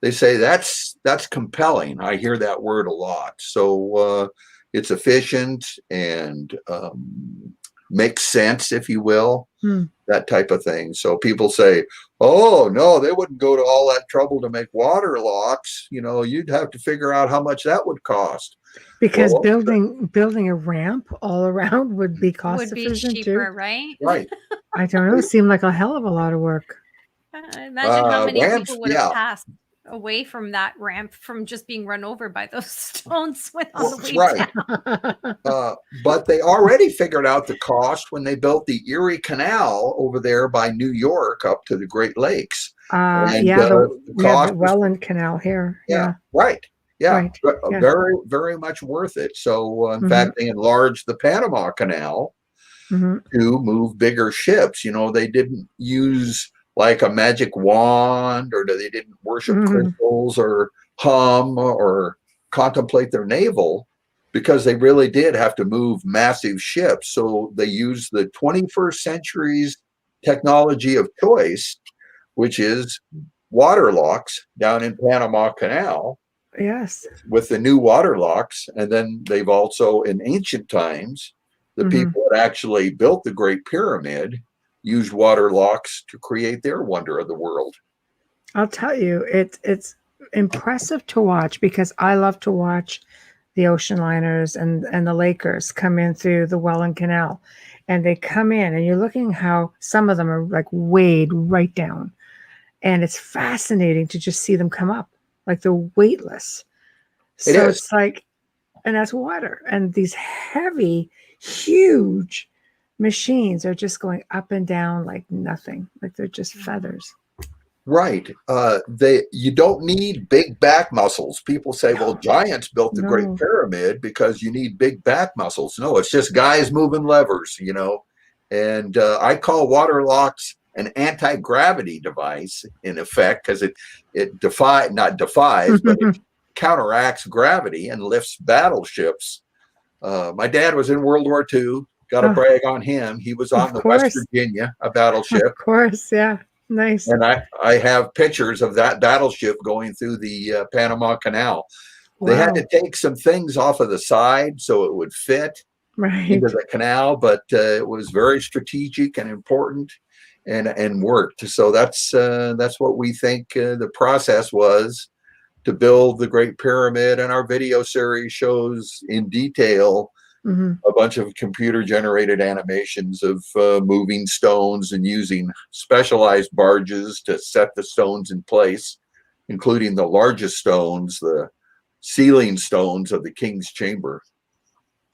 they say that's compelling. I hear that word a lot. So it's efficient and makes sense, if you will. Hmm. That type of thing. So people say, oh, no, they wouldn't go to all that trouble to make water locks. You'd have to figure out how much that would cost. Because Well, building a ramp all around would be cost Would be efficient too. cheaper, right? right. I don't know. It seemed like a hell of a lot of work. Imagine how many Ramps, people would have passed away from that ramp from just being run over by those stones on the way right. down. But they already figured out the cost when they built the Erie Canal over there by New York up to the Great Lakes. And the cost the Welland Canal here. Yeah. Right. Yeah, Right. Very, very much worth it. So, in Mhm. fact, they enlarged the Panama Canal Hmm. to move bigger ships. They didn't use like a magic wand, or they didn't worship Hmm. crystals or hum or contemplate their navel, because they really did have to move massive ships. So they used the 21st century's technology of choice, which is water locks down in Panama Canal Yes. with the new water locks. And then they've also, in ancient times, the Hmm. people that actually built the Great Pyramid used water locks to create their wonder of the world. I'll tell you, it's impressive to watch because I love to watch the ocean liners and the Lakers come in through the Welland Canal, and they come in, and you're looking how some of them are like weighed right down, and it's fascinating to just see them come up like they're weightless. It So is. it's like, and that's water, and these heavy, huge machines are just going up and down like nothing, like they're just feathers. Right. You don't need big back muscles. People say, well, giants built the Great No. Pyramid because you need big back muscles. No, it's just guys moving levers. And I call water locks an anti-gravity device, in effect, because it not defies, but it counteracts gravity and lifts battleships. My dad was in World War II. Got to Oh, brag on him. He was on of the West course. Virginia, a Of battleship. course, yeah. Nice. And I have pictures of that battleship going through the Panama Canal. They had to Wow. take some things off of the side so it would fit into Right. the canal, but it was very strategic and important, and worked. So that's what we think the process was to build the Great Pyramid. And our video series shows in detail Hmm. a bunch of computer generated animations of moving stones and using specialized barges to set the stones in place, including the largest stones, the ceiling stones of the king's chamber.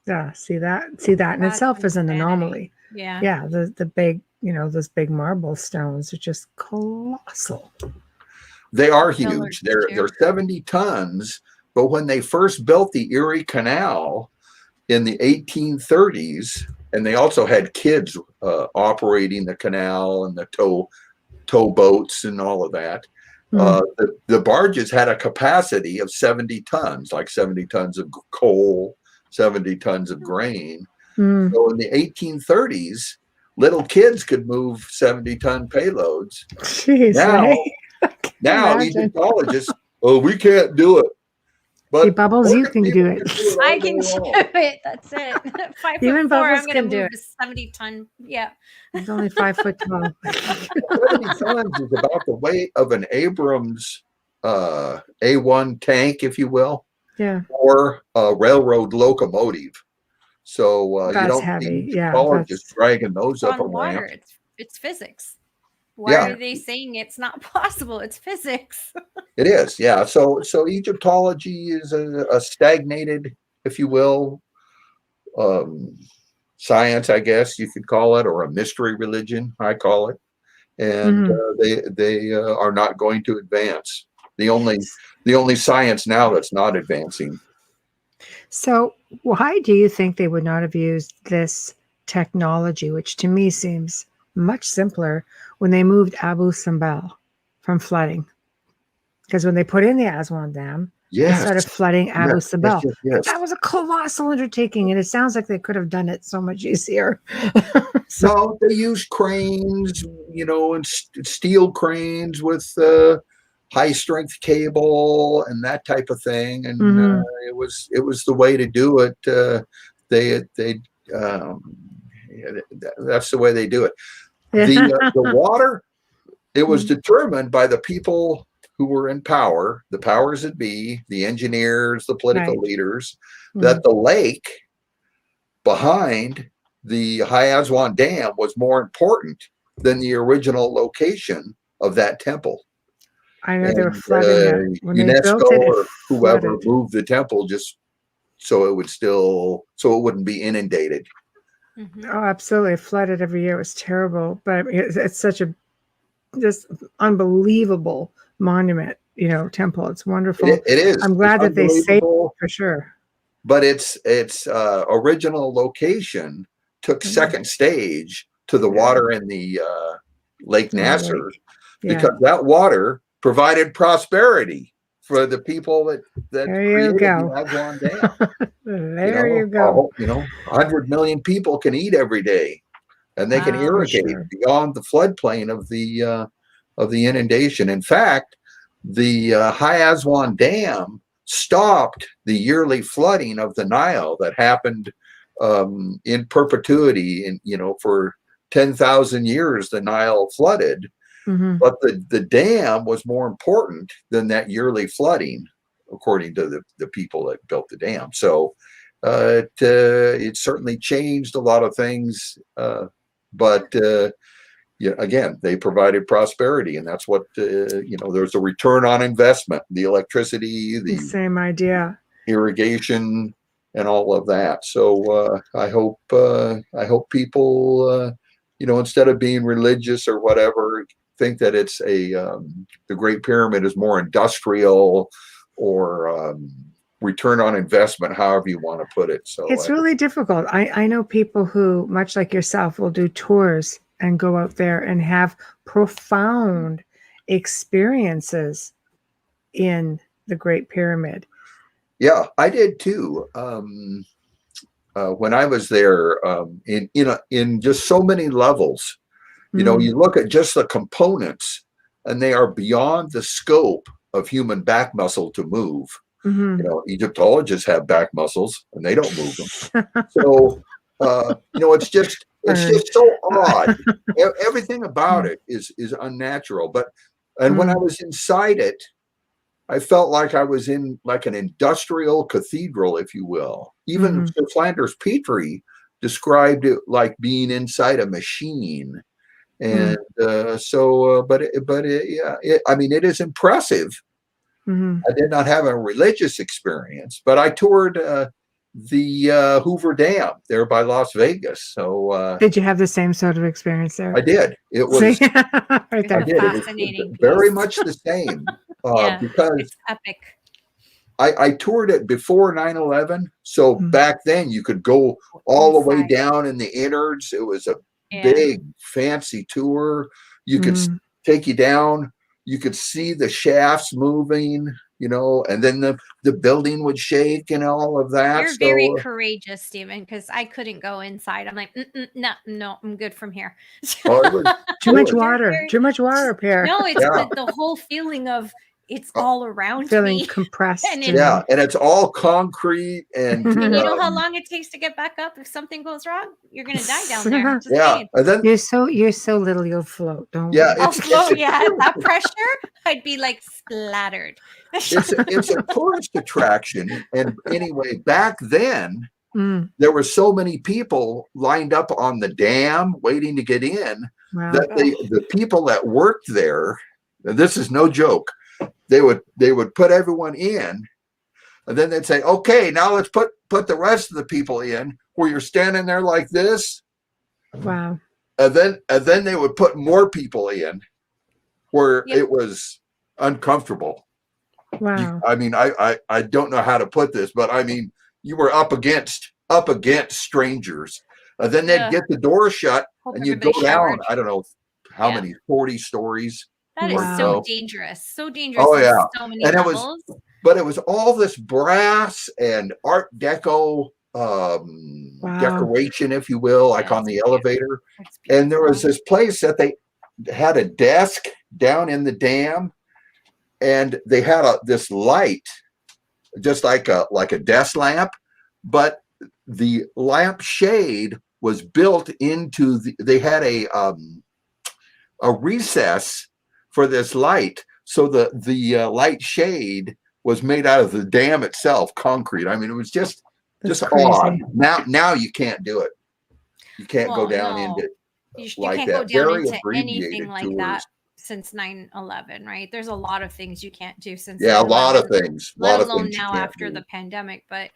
Yeah. See that in That's itself is an insanity. anomaly. Yeah. Yeah. The big, those big marble stones are just colossal. They are Pillars huge. They're too. 70 tons, but when they first built the Erie Canal in the 1830s, and they also had kids operating the canal and the tow boats and all of that. Mm. The barges had a capacity of 70 tons, like 70 tons of coal, 70 tons of grain. Mm. So in the 1830s, little kids could move 70-ton payloads. Jeez, Now, right? I can't imagine. Egyptologists, oh, we can't do it. See, But Bubbles, you working can do people it. can do it I all can day do long. it. That's it. 5'4". Even Bubbles I'm gonna can do move it. a 70-ton. Yeah. He's only 5 foot tall. 70 tons is about the weight of an Abrams A1 tank, if you will, Yeah. or a railroad locomotive. So you That's don't see heavy. Yeah. Egyptologists That's dragging those up a On water. ramp. It's physics. Why Yeah, are they saying it's not possible? It's physics. it is. Yeah. So Egyptology is a stagnated, if you will, um, science, I guess you could call it, or a mystery religion, I call it. And mhm. they are not going to advance. The only science now that's not advancing. So, why do you think they would not have used this technology, which to me seems much simpler, when they moved Abu Simbel from flooding? Because when they put in the Aswan Dam, they Yes, started flooding yes, Abu yes, Simbel. yes, But yes. that was a colossal undertaking, and it sounds like they could have done it so much easier. So, No, they use cranes, and steel cranes with high strength cable and that type of thing, and mhm. it was the way to do it. They um, that's the way they do it. The water, it was determined by the people who were in power, the powers that be, the engineers, the political Right. leaders, that Mhm. the lake behind the High Aswan Dam was more important than the original location of that temple. I know they were And flooding it. When they UNESCO built it, it or whoever flooded. moved the temple just so it wouldn't be inundated. Mhm. Oh, absolutely. It flooded every year. It was terrible. But I mean, it's such a just unbelievable monument, temple. It's wonderful. It is. I'm It's glad that they saved it unbelievable. for sure. But its original location took second stage to the water in the Lake Nasser, because that water provided prosperity for the people that created the Aswan Dam. You go. 100 million people can eat every day, and they can irrigate beyond the floodplain of the inundation. In fact, the High Aswan Dam stopped the yearly flooding of the Nile that happened in perpetuity. And for 10,000 years, the Nile flooded. But the dam was more important than that yearly flooding, according to the people that built the dam. So it certainly changed a lot of things. But again, they provided prosperity, and that's what there's a return on investment, the electricity, the same idea, irrigation, and all of that. So I hope people instead of being religious or whatever, think that it's the Great Pyramid is more industrial or return on investment, however you want to put it. So it's really difficult. I know people who, much like yourself, will do tours and go out there and have profound experiences in the Great Pyramid. Yeah, I did too. When I was there, in just so many levels, you look at just the components, and they are beyond the scope of human back muscle to move. Egyptologists have back muscles, and they don't move them. So, it's just so odd. Everything about it is unnatural. And when I was inside it, I felt like I was in like an industrial cathedral, if you will. Even Sir Flanders Petrie described it like being inside a machine. And it is impressive. I did not have a religious experience, but I toured the Hoover Dam there by Las Vegas. So did you have the same sort of experience there? I did. It was right there. I did. Fascinating. It was very much the same because it's epic. I toured it before 9/11. So back then you could go all the way down in the innards. It was a big fancy tour. You could take you down. You could see the shafts moving, and then the building would shake and all of that. You're very courageous, Stephen, because I couldn't go inside. I'm like, no, I'm good from here. Too much water up here. No, it's the whole feeling of it's all around feeling me. compressed. And and it's all concrete. And you know how long it takes to get back up if something goes wrong? You're gonna die down there. Just saying. And then you're so little you'll float. Don't I'll float. At that pressure, I'd be like splattered. It's a tourist attraction. And anyway, back then there were so many people lined up on the dam waiting to get in that the people that worked there, and this is no joke, they would put everyone in, and then they'd say, okay, now let's put the rest of the people in, where you're standing there like this. Wow. And then they would put more people in where it was uncomfortable. Wow. I don't know how to put this, but you were up against strangers. And then they'd get the door shut and you'd go down, I don't know how many, 40 stories. That is so dangerous. So dangerous. Oh, yeah. So many and levels. It was all this brass and Art Deco decoration, if you will, like on the elevator. And there was this place that they had a desk down in the dam, and they had this light, just like a desk lamp, but the lamp shade was built into they had a recess for this light, so the light shade was made out of the dam itself, concrete. It was just odd. Now you can't do it. You can't go down into you like can't that. go down Very into anything like tours. that since 9/11, right? There's a lot of things you can't do since a lot of things. Let alone now after the pandemic, but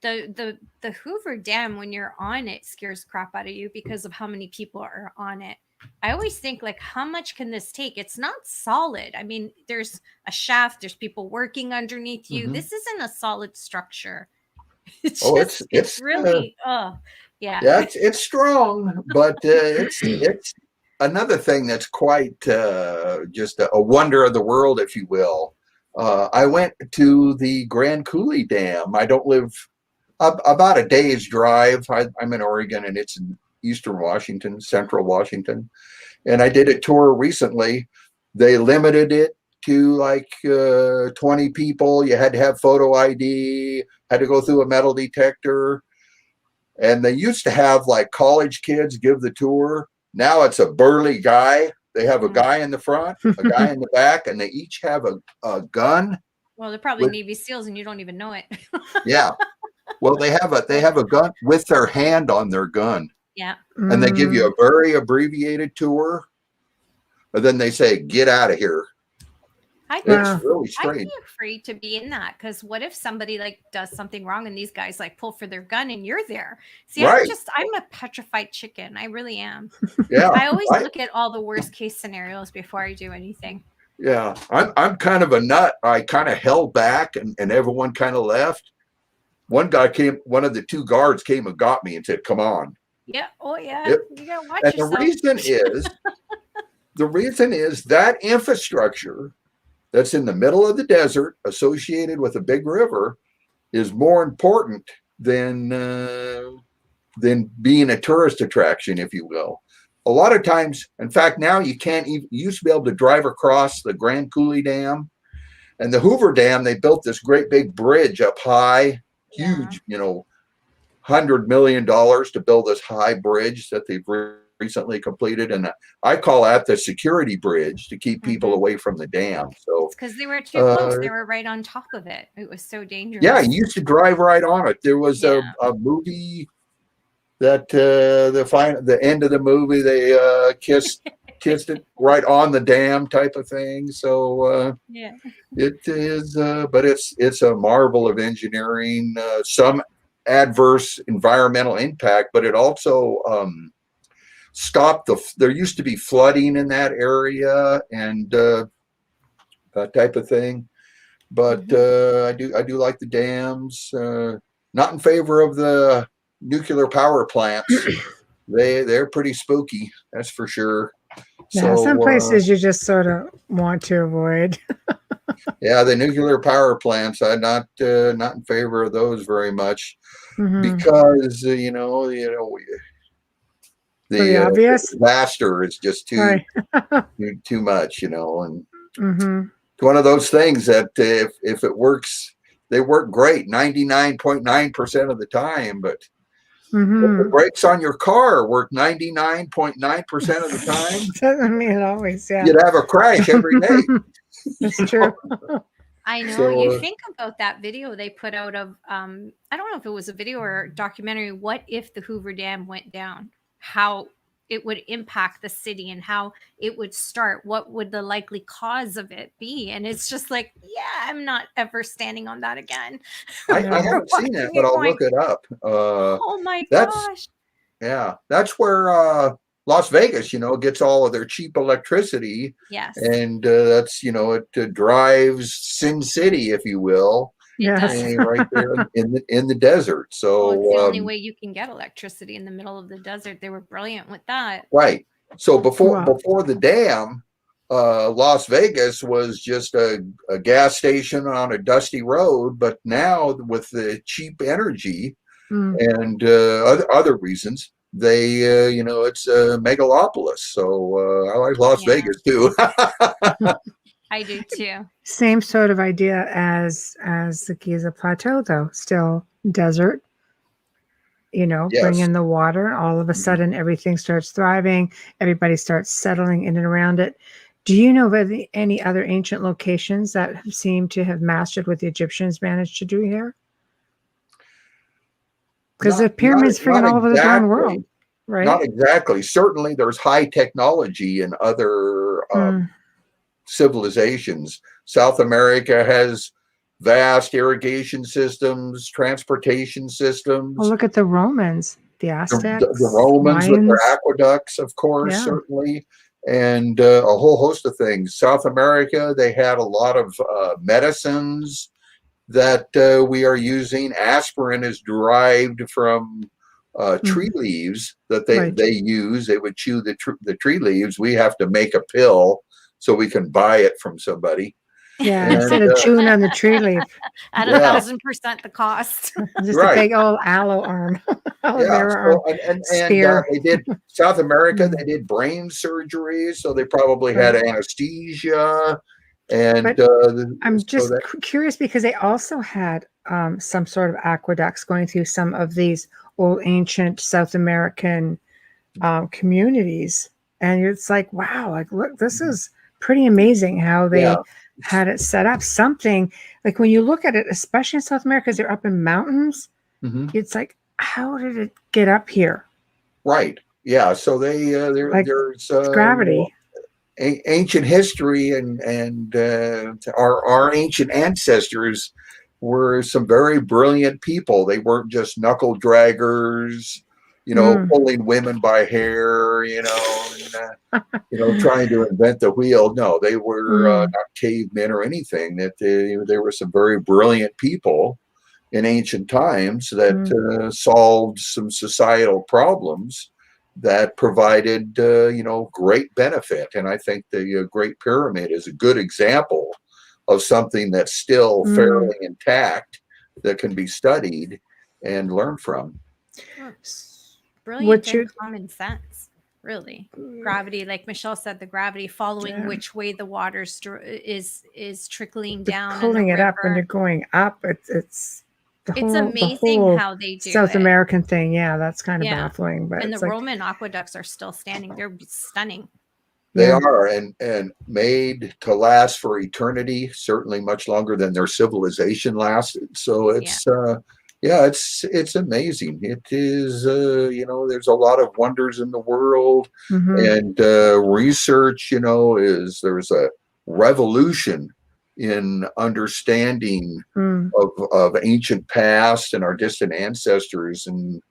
the Hoover Dam, when you're on it, scares crap out of you because of how many people are on it. I always think, like, how much can this take? It's not solid. There's a shaft, there's people working underneath you. This isn't a solid structure. It's really Yeah. Yeah, it's strong, but it's another thing that's quite just a wonder of the world, if you will. I went to the Grand Coulee Dam. I don't live about a day's drive. I'm in Oregon, and it's in eastern Washington, central Washington. And I did a tour recently. They limited it to like 20 people. You had to have photo ID, had to go through a metal detector. And they used to have like college kids give the tour. Now it's a burly guy. They have a guy in the front, a guy in the back, and they each have a gun. Well, they're probably Navy SEALs and you don't even know it. Yeah. Well, they have a gun with their hand on their gun. Yeah. And they give you a very abbreviated tour. And then they say, get out of here. It's really strange. I'd be afraid to be in that, because what if somebody like does something wrong and these guys like pull for their gun and you're there? See, Right. I'm a petrified chicken. I really am. Yeah. I always look at all the worst case scenarios before I do anything. Yeah. I'm kind of a nut. I kind of held back and everyone kind of left. One of the two guards came and got me and said, come on. Yeah. Oh yeah. Yep. You gotta watch And yourself. the reason is that infrastructure that's in the middle of the desert associated with a big river is more important than being a tourist attraction, if you will. A lot of times, in fact, now you can't even, you used to be able to drive across the Grand Coulee Dam and the Hoover Dam. They built this great big bridge up high, huge, $100 million to build this high bridge that they've recently completed, and I call that the security bridge to keep people away from the dam. So because they were too close, they were right on top of it. It was so dangerous. Yeah, you used to drive right on it. There was a movie that the end of the movie they kissed it right on the dam type of thing. So it is, but it's a marvel of engineering. Some adverse environmental impact, but it also stopped there used to be flooding in that area and that type of thing. But I do like the dams. Not in favor of the nuclear power plants. They're pretty spooky, that's for sure. Yeah, so, some places you just sort of want to avoid. Yeah, the nuclear power plants, I'm not in favor of those very much because the obvious disaster is just too much, and it's one of those things that if it works, they work great 99.9% of the time, but if the brakes on your car work 99.9% of the time, doesn't mean it always. Yeah, you'd have a crash every day. That's true. I know. So, you think about that video they put out of I don't know if it was a video or a documentary. What if the Hoover Dam went down? How it would impact the city and how it would start. What would the likely cause of it be? And it's just like, I'm not ever standing on that again. I haven't seen it, but I'll look it up. Oh my gosh. Yeah, that's where Las Vegas, gets all of their cheap electricity. Yes. And that's, it drives Sin City, if you will. Yes. Right there in the desert. So it's the only way you can get electricity in the middle of the desert. They were brilliant with that. Right. So before the dam, Las Vegas was just a gas station on a dusty road. But now with the cheap energy and other reasons, they it's a megalopolis. So I like Las Vegas too. I do too. Same sort of idea as the Giza Plateau, though. Still desert. Bring in the water. All of a sudden, everything starts thriving. Everybody starts settling in and around it. Do you know of any other ancient locations that seem to have mastered what the Egyptians managed to do here? Because the pyramids freaking all over the darn world, right? Not exactly. Certainly, there's high technology in other civilizations. South America has vast irrigation systems, transportation systems. Well, look at the Romans, the Aztecs, the Romans Mayans. With their aqueducts, of course, certainly, and a whole host of things. South America, they had a lot of medicines that we are using. Aspirin is derived from tree leaves that Right. they use. They would chew the tree leaves. We have to make a pill so we can buy it from somebody. Yeah, And instead of chewing on the tree leaf, At yeah, 1,000% the cost. just a right. big old aloe arm, aloe Yeah. vera arm, So and spear. they did South America. Mm, They did brain surgery, so they probably had right. anesthesia, and But I'm so just that curious because they also had some sort of aqueducts going through some of these old ancient South American communities. And it's like, wow, like, look, this is pretty amazing how yeah. they had it set up. Something like when you look at it, especially in South America, because they're up in mountains, Hmm. it's like, how did it get up here? Right. Yeah. So Like, there's it's gravity. ancient history and our ancient ancestors were some very brilliant people. They weren't just knuckle draggers, Mm, pulling women by hair, and, trying to invent the wheel. No, they were mm, not cavemen or anything. That they were some very brilliant people in ancient times that mm, solved some societal problems that provided great benefit. And I think the Great Pyramid is a good example of something that's still mm. fairly intact that can be studied and learned from. Brilliant What and you, common sense, really. Gravity, like Michelle said, the gravity following yeah, which way the water is trickling but down in a pulling it up when you're river. going up, it's It's the amazing whole how they do South it. American thing. Yeah, that's kind of Yeah. baffling, but And the it's like, Roman aqueducts are still standing. They're stunning. They yeah. are and made to last for eternity, certainly much longer than their civilization lasted. So Yeah. yeah, it's amazing. It is there's a lot of wonders in the world, Mm-hmm. and research, is there's a revolution in understanding Mm, of ancient past and our distant ancestors, and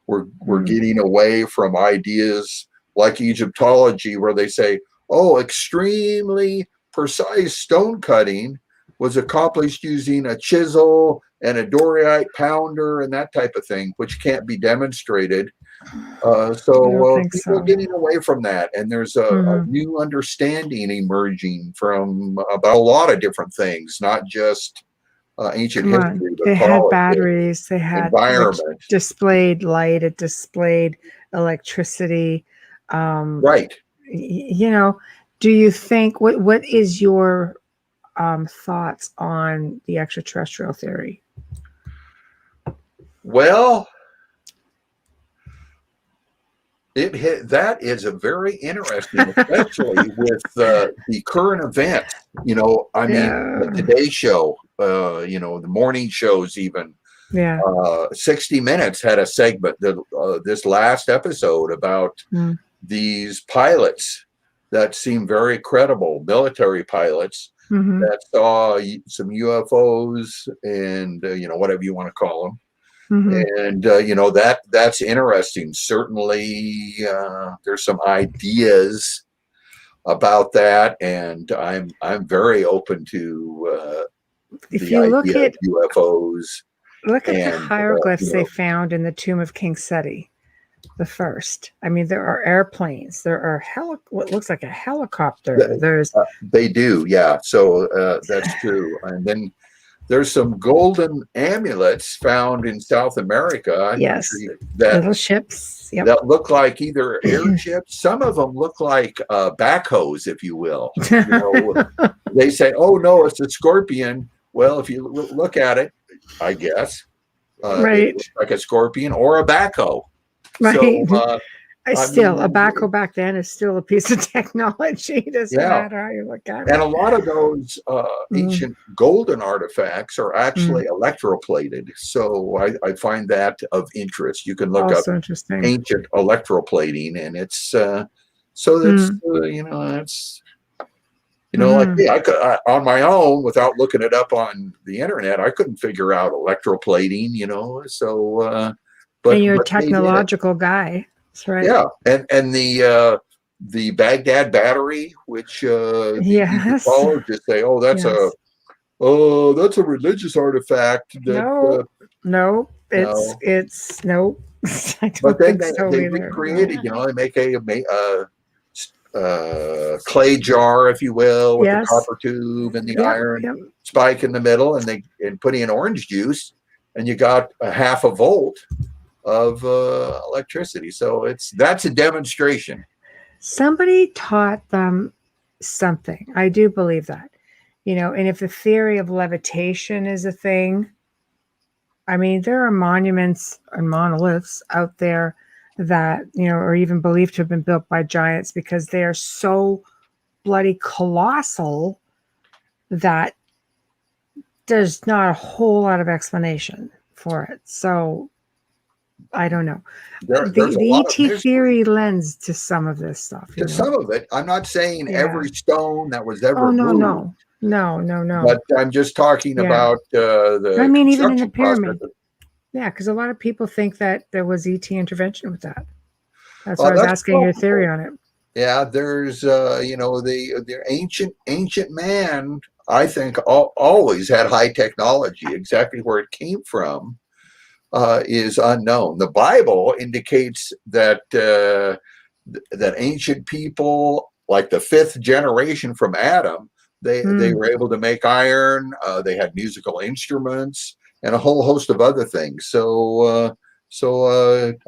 we're mm, getting away from ideas like Egyptology, where they say, oh, extremely precise stone cutting was accomplished using a chisel and a dorite pounder and that type of thing, which can't be demonstrated. I don't think People are so. getting away from that, and there's a Mm-hmm. new understanding emerging from about a lot of different things, not just ancient Come on. history, but They had politics, batteries, they had like environment. displayed light, it displayed electricity. Um, Right. you know, do you think what is your thoughts on the extraterrestrial theory? Well, that is a very interesting, especially with the current events. I mean, the Yeah. Today Show, the morning shows, even Yeah. 60 Minutes had a segment this last episode about Mm, these pilots that seem very credible, military pilots mm-hmm. that saw some UFOs and whatever you want to call them. Mm-hmm. And that's interesting. Certainly, there's some ideas about that, and I'm very open to If the you look idea of at UFOs. the And hieroglyphs they found in the tomb of King Seti the first. I mean, there are airplanes, there are what looks like a helicopter. There's they do, yeah. So that's true. And then there's some golden amulets found in South America. I'm not sure yes, that little ships. Yep. that look like either airships. Some of them look like backhoes, if you will. They say, "Oh no, it's a scorpion." Well, if you look at it, I guess it Right. looks like a scorpion or a backhoe. Right. So I Still, a mean, backhoe back then is still a piece of technology. It doesn't yeah. matter how you look at And it. a lot of those Mm, ancient golden artifacts are mm. actually electroplated. So I find that of interest. You can look up Also interesting. ancient electroplating, and it's so that's Mm, it's like mm-hmm. me. On my own, without looking it up on the internet, I couldn't figure out electroplating. So And but you're a they did. technological guy. That's right. Yeah, and the Baghdad battery, which the Yes. Egyptologists say, oh, Yes. that's a religious artifact that No. No. No. It's no. I But don't then think so they either. No. recreated, they make clay jar, if you will, with the Yes. copper tube and the Yep. iron Yep. spike in the middle, and put in orange juice, and you got a half a volt of electricity. So that's a demonstration. Somebody taught them something. I do believe that. And if the theory of levitation is a thing, I mean, there are monuments and monoliths out there that, are even believed to have been built by giants because they are so bloody colossal that there's not a whole lot of explanation for it. So I don't know. There's a The lot of ET mystery theory lends to some of this stuff, to some of it. I'm not saying Yeah. every stone that was Oh, ever no, moved, no. but I'm just talking Yeah. about I the mean, even in the construction process. pyramid. Yeah, because a lot of people think that there was ET intervention with that. That's why I was That's asking your theory possible. on it. Yeah, there's the ancient man. I think always had high technology. Exactly where it came from is unknown. The Bible indicates that that ancient people, like the fifth generation from Adam, they were able to make iron. They had musical instruments and a whole host of other things. So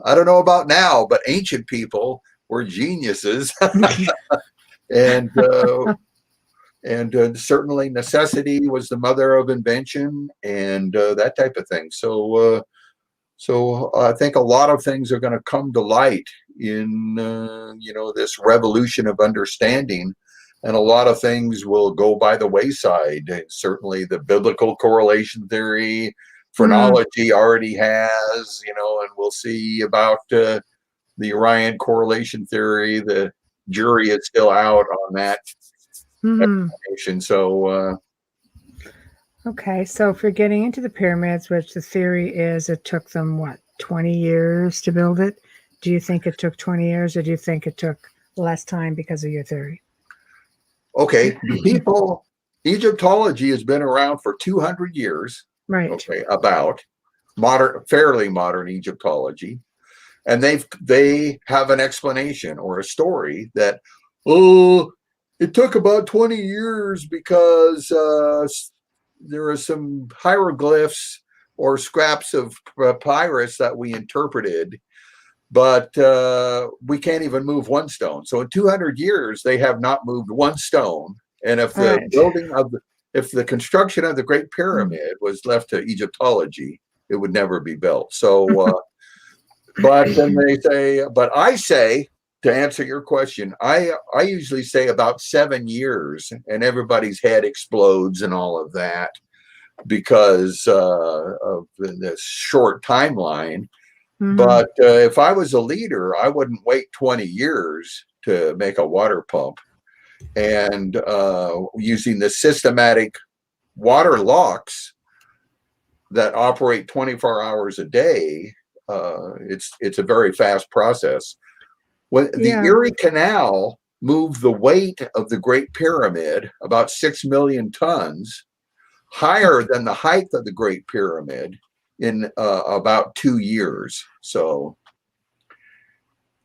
I don't know about now, but ancient people were geniuses, and certainly necessity was the mother of invention, and that type of thing. So I think a lot of things are going to come to light in this revolution of understanding, and a lot of things will go by the wayside. Certainly, the biblical correlation theory, phrenology already has, and we'll see about the Orion correlation theory. The jury is still out on that explanation. So. Okay, so if you're getting into the pyramids, which the theory is it took them, what, 20 years to build it? Do you think it took 20 years or do you think it took less time because of your theory? Okay, Egyptology has been around for 200 years. Right. Okay, about fairly modern Egyptology, and they have an explanation or a story that, oh, it took about 20 years because there are some hieroglyphs or scraps of papyrus that we interpreted, but we can't even move one stone. So in 200 years, they have not moved one stone. And if if the construction of the Great Pyramid was left to Egyptology, it would never be built. So, but then but I say, to answer your question, I usually say about 7 years, and everybody's head explodes and all of that because of this short timeline. But if I was a leader, I wouldn't wait 20 years to make a water pump. And using the systematic water locks that operate 24 hours a day, it's a very fast process. When the Erie Canal moved the weight of the Great Pyramid, about 6 million tons, higher than the height of the Great Pyramid, in about 2 years. So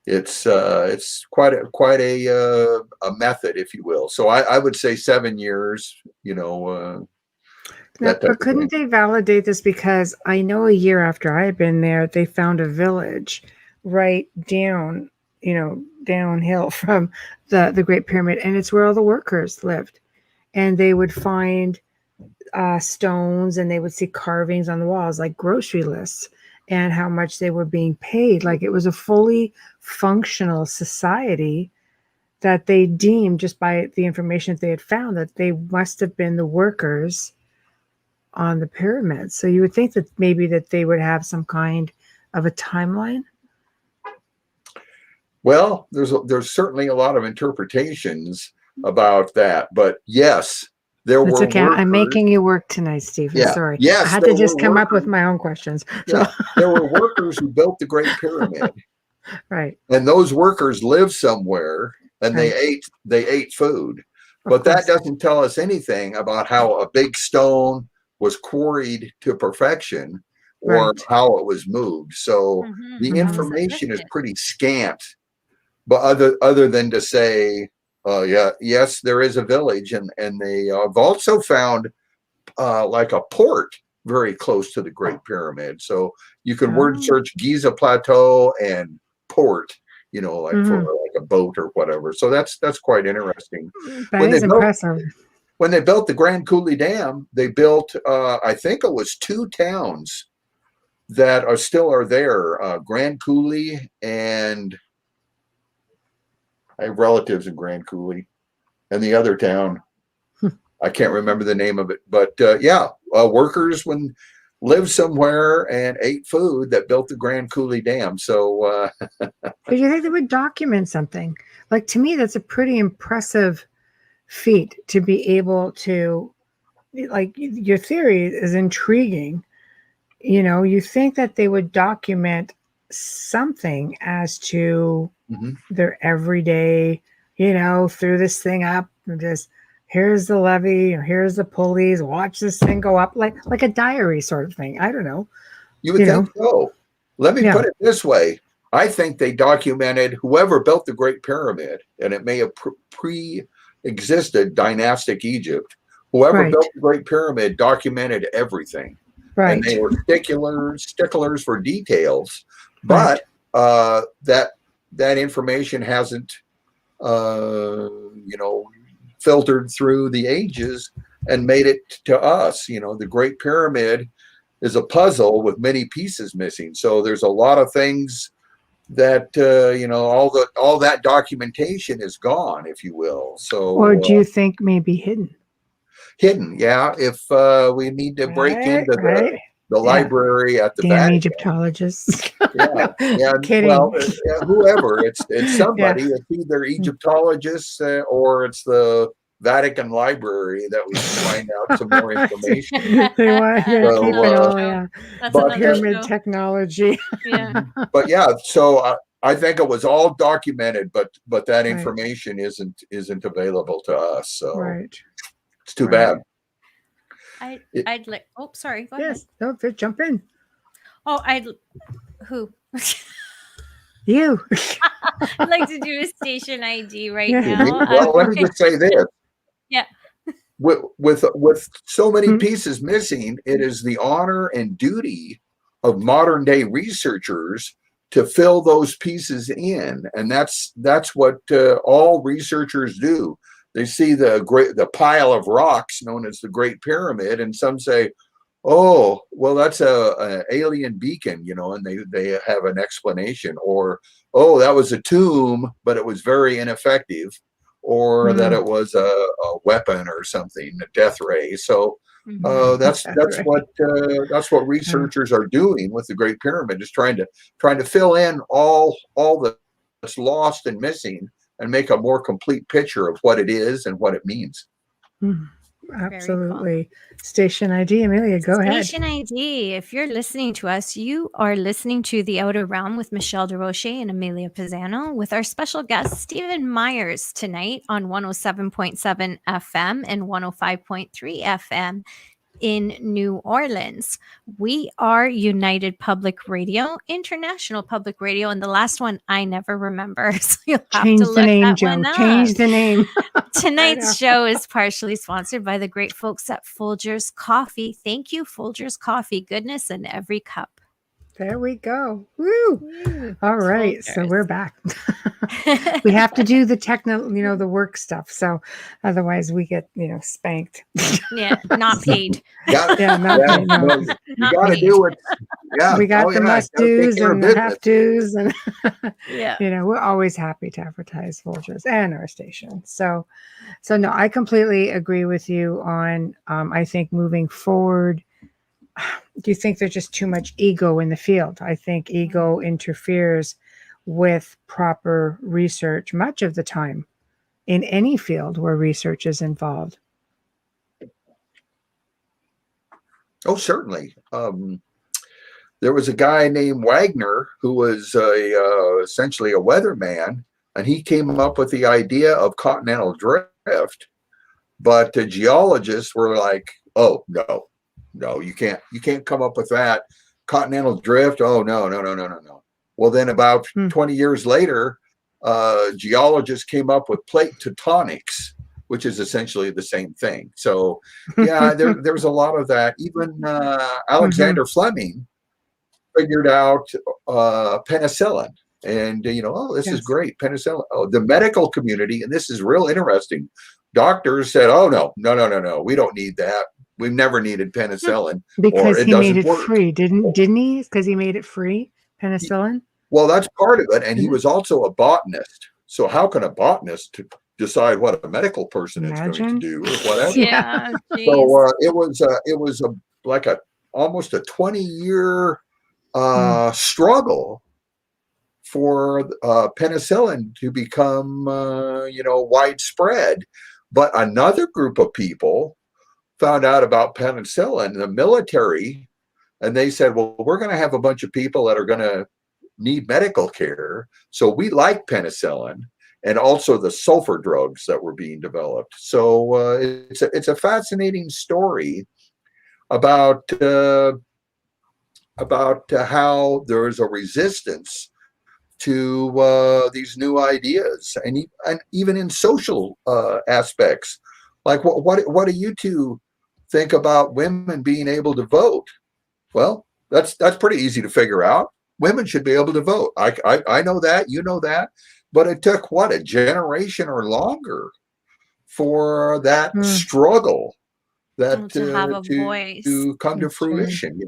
it's quite a method, if you will. So I would say 7 years. Now, but couldn't they validate this? Because I know a year after I had been there, they found a village right down, downhill from the Great Pyramid, and it's where all the workers lived. And they would find stones, and they would see carvings on the walls, like grocery lists, and how much they were being paid. Like it was a fully functional society that they deemed, just by the information that they had found, that they must have been the workers on the pyramids. So you would think that maybe that they would have some kind of a timeline. Well, there's certainly a lot of interpretations about that, but yes, there were okay. workers. I'm making you work tonight, Stephen. Yeah. Sorry. Yes, I had to just come up with my own questions. Yeah. There were workers who built the Great Pyramid. Right. And those workers lived somewhere, and Right. they ate food. Of But course. that doesn't tell us anything about how a big stone was quarried to perfection, or Right. how it was moved. So the How was it information is lifted? pretty scant, but other than to say, yes, there is a village, and they have also found like a port very close to the Great Pyramid. So you can word Oh. search Giza Plateau and port, like for Mhm. like a boat or whatever. So that's quite interesting. That When they is built impressive. when they built the Grand Coulee Dam, they built I think it was two towns that are there, Grand Coulee, and I have relatives in Grand Coulee, and the other town, I can't remember the name of it, but workers when lived somewhere and ate food that built the Grand Coulee Dam. So But you think they would document something? Like, to me, that's a pretty impressive feat to be able to, like, your theory is intriguing. You think that they would document something as to mhm. their everyday, through this thing up, and just here's the levee or here's the pulleys, watch this thing go up, like a diary sort of thing. I don't know. You would You think know, so. Let me yeah, put it this way. I think they documented whoever built the Great Pyramid, and it may have pre-existed dynastic Egypt. Whoever right, built the Great Pyramid documented everything, and right, they were sticklers for details. right. But that information hasn't, filtered through the ages and made it to us. The Great Pyramid is a puzzle with many pieces missing. So there's a lot of things that all that documentation is gone, if you will. Or So do you think maybe hidden? hidden, yeah. If we need to break Right, into right. the Yeah. library at the Damn Vatican, Egyptologists. yeah, No, yeah. Well, kidding. whoever it's Yeah. somebody. It's either Egyptologists or it's the Vatican Library that we can find out some more information. They want to That's keep So, it another all, show. yeah. That's but another Pyramid show. technology. Yeah. but yeah, so I think it was all documented, but that Right, information isn't available to us. So right, it's too right. bad. It, I'd like. Oh, sorry. Go ahead. Yes. No, just jump in. Oh, who? You. I'd like to do a station ID right Yeah. now. well, let me just say this: Yeah. with so many Hmm. pieces missing, it is the honor and duty of modern day researchers to fill those pieces in, and that's what all researchers do. They see the pile of rocks known as the Great Pyramid, and some say, "Oh, well, that's a alien beacon," and they have an explanation, or, "Oh, that was a tomb, but it was very ineffective," or that Mm, it was a weapon or something, a death ray. So that's that's right. that's what Uh, researchers are doing with the Great Pyramid, is trying to fill in all that's lost and missing, and make a more complete picture of what it is and what it means. mm, Very cool. absolutely. Station ID, Amelia, go ahead. Station ID. If you're listening to us, you are listening to The Outer Realm with Michelle DeRoche and Amelia Pisano, with our special guest, Stephen Myers, tonight on 107.7 FM and 105.3 FM in New Orleans. We are United Public Radio, International Public Radio, and the last one I never remember, so you'll have to Change the look name, that Joe. one up. Change the name. I know. Tonight's show is partially sponsored by the great folks at Folgers Coffee. Thank you, Folgers Coffee. Goodness in every cup. There we go. Woo. Woo, All right. So Folgers. we're back. We have to do the the work stuff. So otherwise we get, spanked. Yeah, not paid. Yeah, Yeah, not yeah, paid, no. no, you Not got to paid. do it. Yeah, We got the yeah, must gotta take do's care of and the business. have do's, and Yeah. we're always happy to advertise Folgers and our station. So no, I completely agree with you on. I think moving forward, do you think there's just too much ego in the field? I think ego interferes with proper research much of the time in any field where research is involved. Oh, certainly. There was a guy named Wagner who was essentially a weatherman, and he came up with the idea of continental drift. But the geologists were like, "Oh, no, you can't come up with that. continental drift. Oh, no, no, no, no, no, no. Well, then about 20 years later, geologists came up with plate tectonics, which is essentially the same thing. So, yeah, there's a lot of that. Even Alexander Fleming figured out penicillin. And, oh, this is great, penicillin. Oh, the medical community, and this is real interesting. Doctors said, oh, no, no, no, no, no, we don't need that. We've never needed penicillin. Because it he made doesn't it work. free, didn't he? Because he made it free, penicillin. Well, that's part of it. And he was also a botanist. So how can a botanist decide what a medical person is going to do or whatever? Yeah. So it was like almost a 20-year struggle for penicillin to become widespread. But another group of people found out about penicillin, the military, and they said, well, we're going to have a bunch of people that are going to need medical care. So we like penicillin and also the sulfur drugs that were being developed. So it's a fascinating story about how there is a resistance to these new ideas, and even in social aspects. Like what do you two think about women being able to vote? Well, that's pretty easy to figure out. Women should be able to vote. I know that, you know that, but it took a generation or longer for that struggle that to have a voice to come to fruition.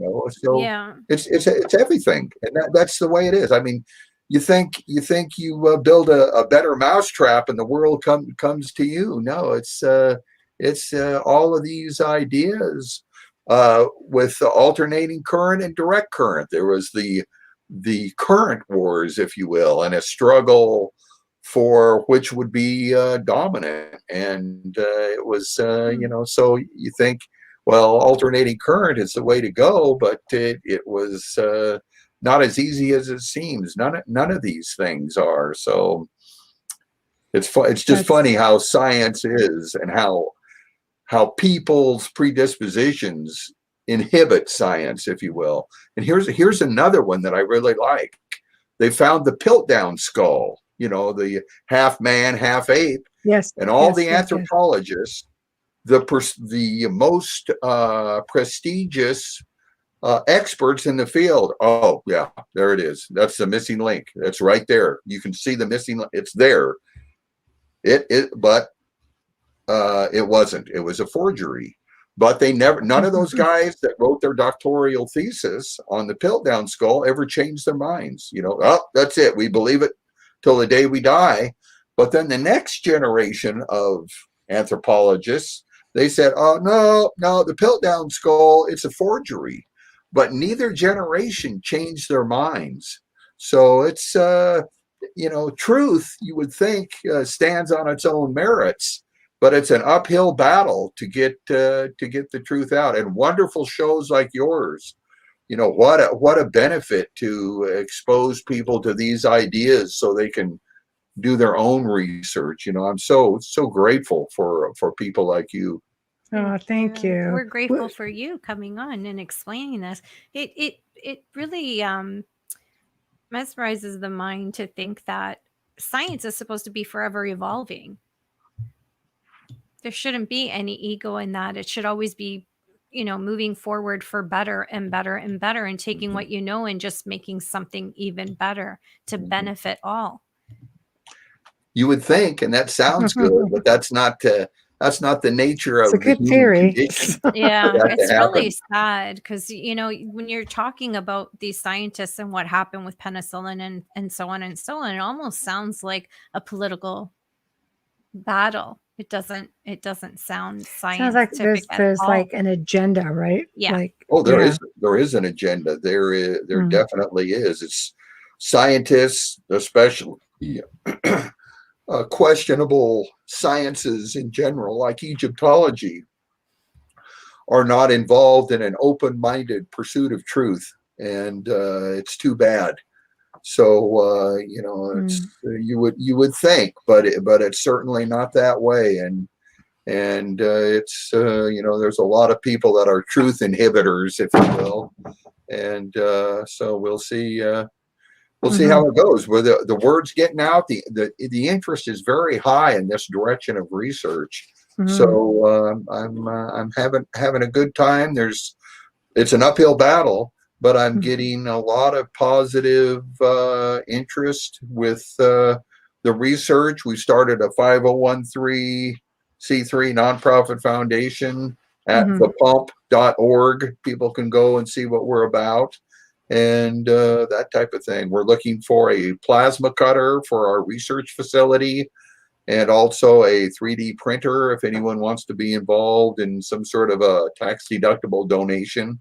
So yeah, it's everything, and that's the way it is. I mean, you think you build a better mousetrap and the world comes to you. No, it's all of these ideas with the alternating current and direct current. There was the current wars, if you will, and a struggle for which would be dominant. And it was, so you think, well, alternating current is the way to go, but it was not as easy as it seems. None of these things are. So it's just funny how science is, and how people's predispositions inhibit science, if you will. And here's another one that I really like. They found the Piltdown skull, the half man, half ape. Yes. And all the anthropologists, the most prestigious experts in the field. Oh, yeah, there it is. That's the missing link. That's right there. You can see the missing link. It's there. But it wasn't. It was a forgery. But none of those guys that wrote their doctoral thesis on the Piltdown skull ever changed their minds. Oh, that's it. We believe it till the day we die. But then the next generation of anthropologists, they said, oh, no, the Piltdown skull, it's a forgery. But neither generation changed their minds. So it's, truth, you would think, stands on its own merits. But it's an uphill battle to get the truth out. And wonderful shows like yours, what a benefit to expose people to these ideas so they can do their own research. I'm so grateful for people like you. Oh, thank you. We're grateful for you coming on and explaining this. It really mesmerizes the mind to think that science is supposed to be forever evolving. There shouldn't be any ego in that. It should always be, moving forward for better and better and better, and taking what you know and just making something even better to benefit all. You would think, and that sounds good, but that's not the nature of the human theory. Condition. Yeah, it's really sad because, when you're talking about these scientists and what happened with penicillin and so on, it almost sounds like a political battle. It doesn't sound scientific. Sounds like there's like an agenda, right? Yeah. There is an agenda. There definitely is. It's scientists, especially questionable sciences in general, like Egyptology, are not involved in an open-minded pursuit of truth, and it's too bad. So it's, you would think, but it's certainly not that way, and it's there's a lot of people that are truth inhibitors, if you will, And so we'll see. We'll see Mhm. how it goes. Where the word's getting out, the interest is very high in this direction of research. Mhm. So I'm having a good time. It's an uphill battle, but I'm Mhm. getting a lot of positive interest with the research. We started a 501c3 nonprofit foundation at Mhm. thepump.org. People can go and see what we're about and that type of thing. We're looking for a plasma cutter for our research facility and also a 3D printer if anyone wants to be involved in some sort of a tax deductible donation.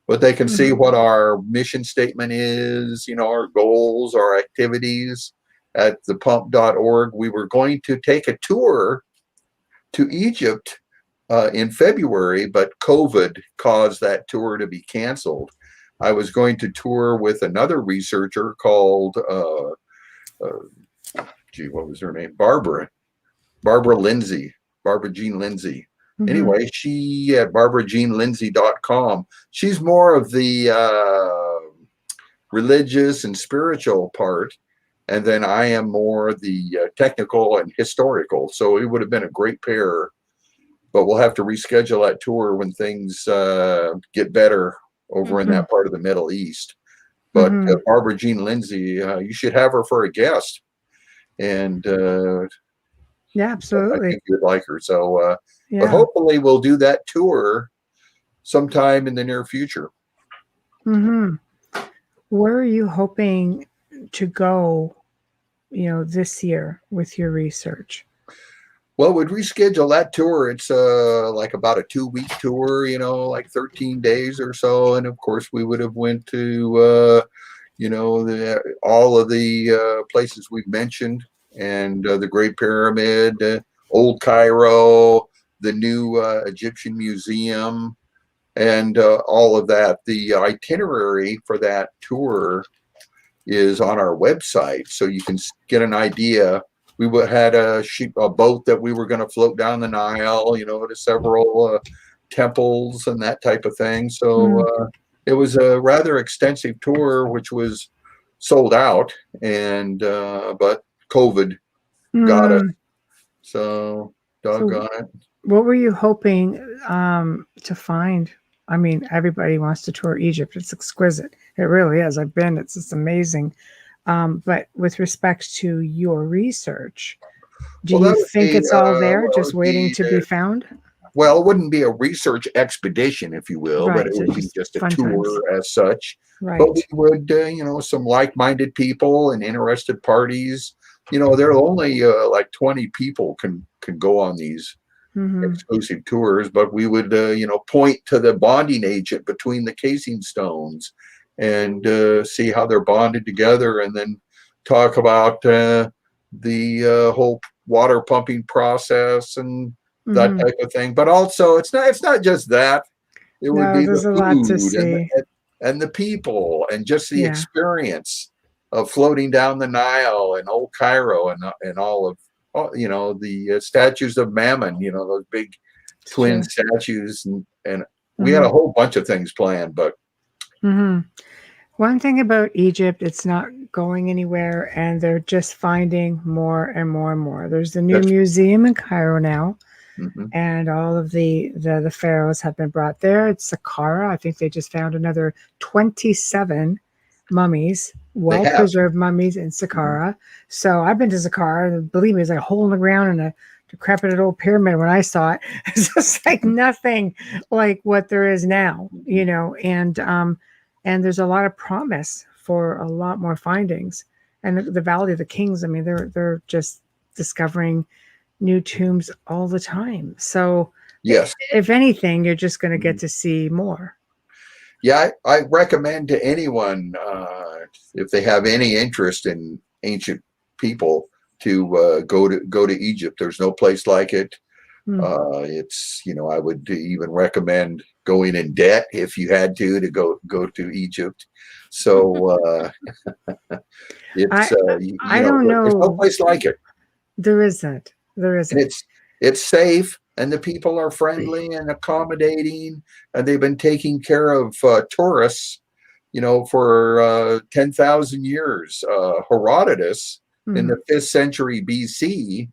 But they can see Mhm. what our mission statement is, our goals, our activities at thepump.org. We were going to take a tour to Egypt in February, but COVID caused that tour to be canceled. I was going to tour with another researcher called, what was her name? Barbara Lindsay, Barbara Jean Lindsay. Mhm. Anyway, she at barbarajeanlindsay.com. She's more of the religious and spiritual part. And then I am more the technical and historical. So it would have been a great pair, but we'll have to reschedule that tour when things get better over in Mhm. that part of the Middle East. But Mhm. Barbara Jean Lindsay, you should have her for a guest. And Yeah, I absolutely. think you'd like her. So, but Yeah. hopefully we'll do that tour sometime in the near future. Mhm. Where are you hoping to go, this year with your research? Well, we'd reschedule that tour. It's like about a 2 week tour, like 13 days or so. And of course, we would have went to all of the places we've mentioned, and the Great Pyramid, Old Cairo, the new Egyptian Museum, and all of that. The itinerary for that tour is on our website, so you can get an idea. We had a boat that we were going to float down the Nile, to several temples and that type of thing. So Mm. it was a rather extensive tour, which was sold out, and but COVID got us. Mm. So So, doggone it. what were you hoping to find? I mean, everybody wants to tour Egypt. It's exquisite. It really is. I've been. It's just amazing. But with respect to your research, do Well, you that would think be it's all there, well, it just would waiting be to be found? well, it wouldn't be a research expedition, if you will, but Right. it So would be just just a fun times. tour as such. But we Right. would, some like-minded people and interested parties. There are only like 20 people can go on these Mm-hmm. exclusive tours, but we would, point to the bonding agent between the casing stones and see how they're bonded together, and then talk about the whole water pumping process and that Mm-hmm. type of thing. But also, it's not just that. It would No, be the there's a lot to food see. and the people and just the Yeah. experience of floating down the Nile and Old Cairo and the statues of Mammon, those big It's twin true. statues, and we had Mm-hmm. a whole bunch of things planned, but Mm-hmm. One thing about Egypt, it's not going anywhere, and they're just finding more and more and more. There's the new that's museum in Cairo now, mhm. and all of the pharaohs have been brought there. It's Saqqara. I think they just found another 27 mummies, They well have. preserved mummies in Mhm. Saqqara. So I've been to Saqqara. And believe me, it's like a hole in the ground and a decrepit old pyramid when I saw it. It's just like nothing like what there is now, and there's a lot of promise for a lot more findings. And the Valley of the Kings, I mean, they're just discovering new tombs all the time. So, Yes. if anything, you're just going to get Mhm. to see more. Yeah, I recommend to anyone if they have any interest in ancient people to go to Egypt. There's no place like it. Mm. It's I would even recommend going in debt if you had to go to Egypt. So it's I I don't there's no know. place like it, There isn't. There and isn't. it's safe, and the people are friendly and accommodating, and they've been taking care of tourists for 10,000 years. Herodotus in Mhm. the 5th century BC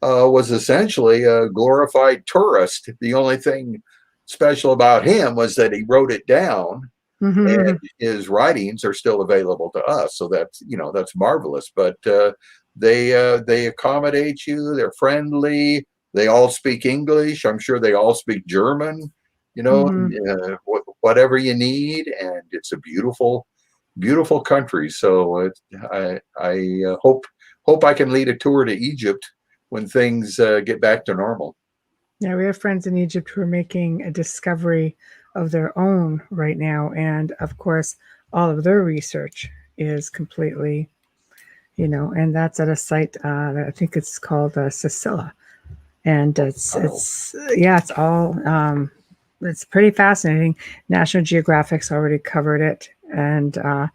was essentially a glorified tourist. The only thing special about him was that he wrote it down, and Mhm. his writings are still available to us. So that's marvelous. But they accommodate you. They're friendly. They all speak English. I'm sure they all speak German. Mhm. Whatever you need, and it's a beautiful, beautiful country. So I hope I can lead a tour to Egypt when things get back to normal. Yeah, we have friends in Egypt who are making a discovery of their own right now, and of course, all of their research is completely, and that's at a site that I think it's called Sicily, and Oh, it's yeah, it's all it's pretty fascinating. National Geographic's already covered it, and oh,